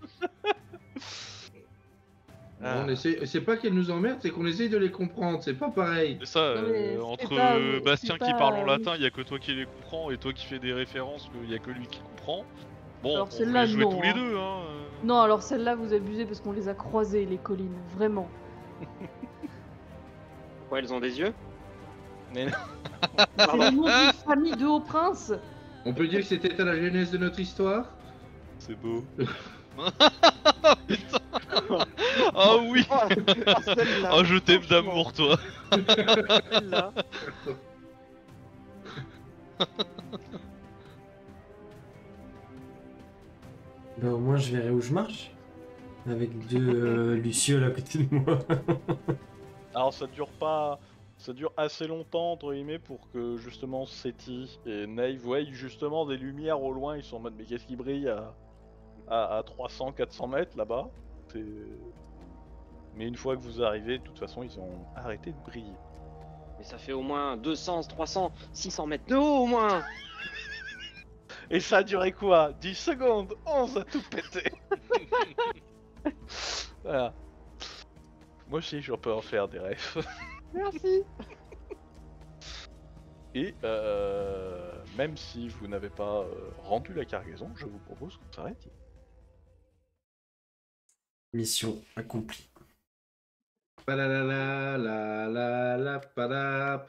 Ah. C'est pas qu'elle nous emmerde, c'est qu'on essaye de les comprendre, c'est pas pareil. C'est ça, Non, mais c'est entre pas- Bastien c'est qui pas- parle en latin, il y a que toi qui les comprends, et toi qui fais des références, il y a que lui qui comprend. Bon, Alors, on celle-là, peut jouer non, tous les hein. deux, hein. Non, alors celle-là, vous abusez parce qu'on les a croisées, les collines. Vraiment. Pourquoi elles ont des yeux? Mais non. C'est le nom d'une famille de hauts princes. On peut dire que c'était à la genèse de notre histoire. C'est beau. Ah oui. Oh, celle-là. Oh, je t'aime d'amour, toi. Celle-là. Bah, au moins, je verrai où je marche. Avec 2 lucioles à côté de moi. Alors ça dure pas... Ça dure assez longtemps, entre guillemets, pour que justement Seti et Ney voient justement des lumières au loin. Ils sont en mode, mais qu'est-ce qui brille à 300-400 mètres là-bas? Mais une fois que vous arrivez, de toute façon, ils ont arrêté de briller. Mais ça fait au moins 200, 300, 600 mètres de haut au moins. Et ça a duré quoi? 10 secondes? 11 à tout péter. Voilà. Moi aussi, je peux en faire des refs. Merci. Et même si vous n'avez pas rendu la cargaison, je vous propose qu'on s'arrête. Mission accomplie. Palalala, la la la, padap.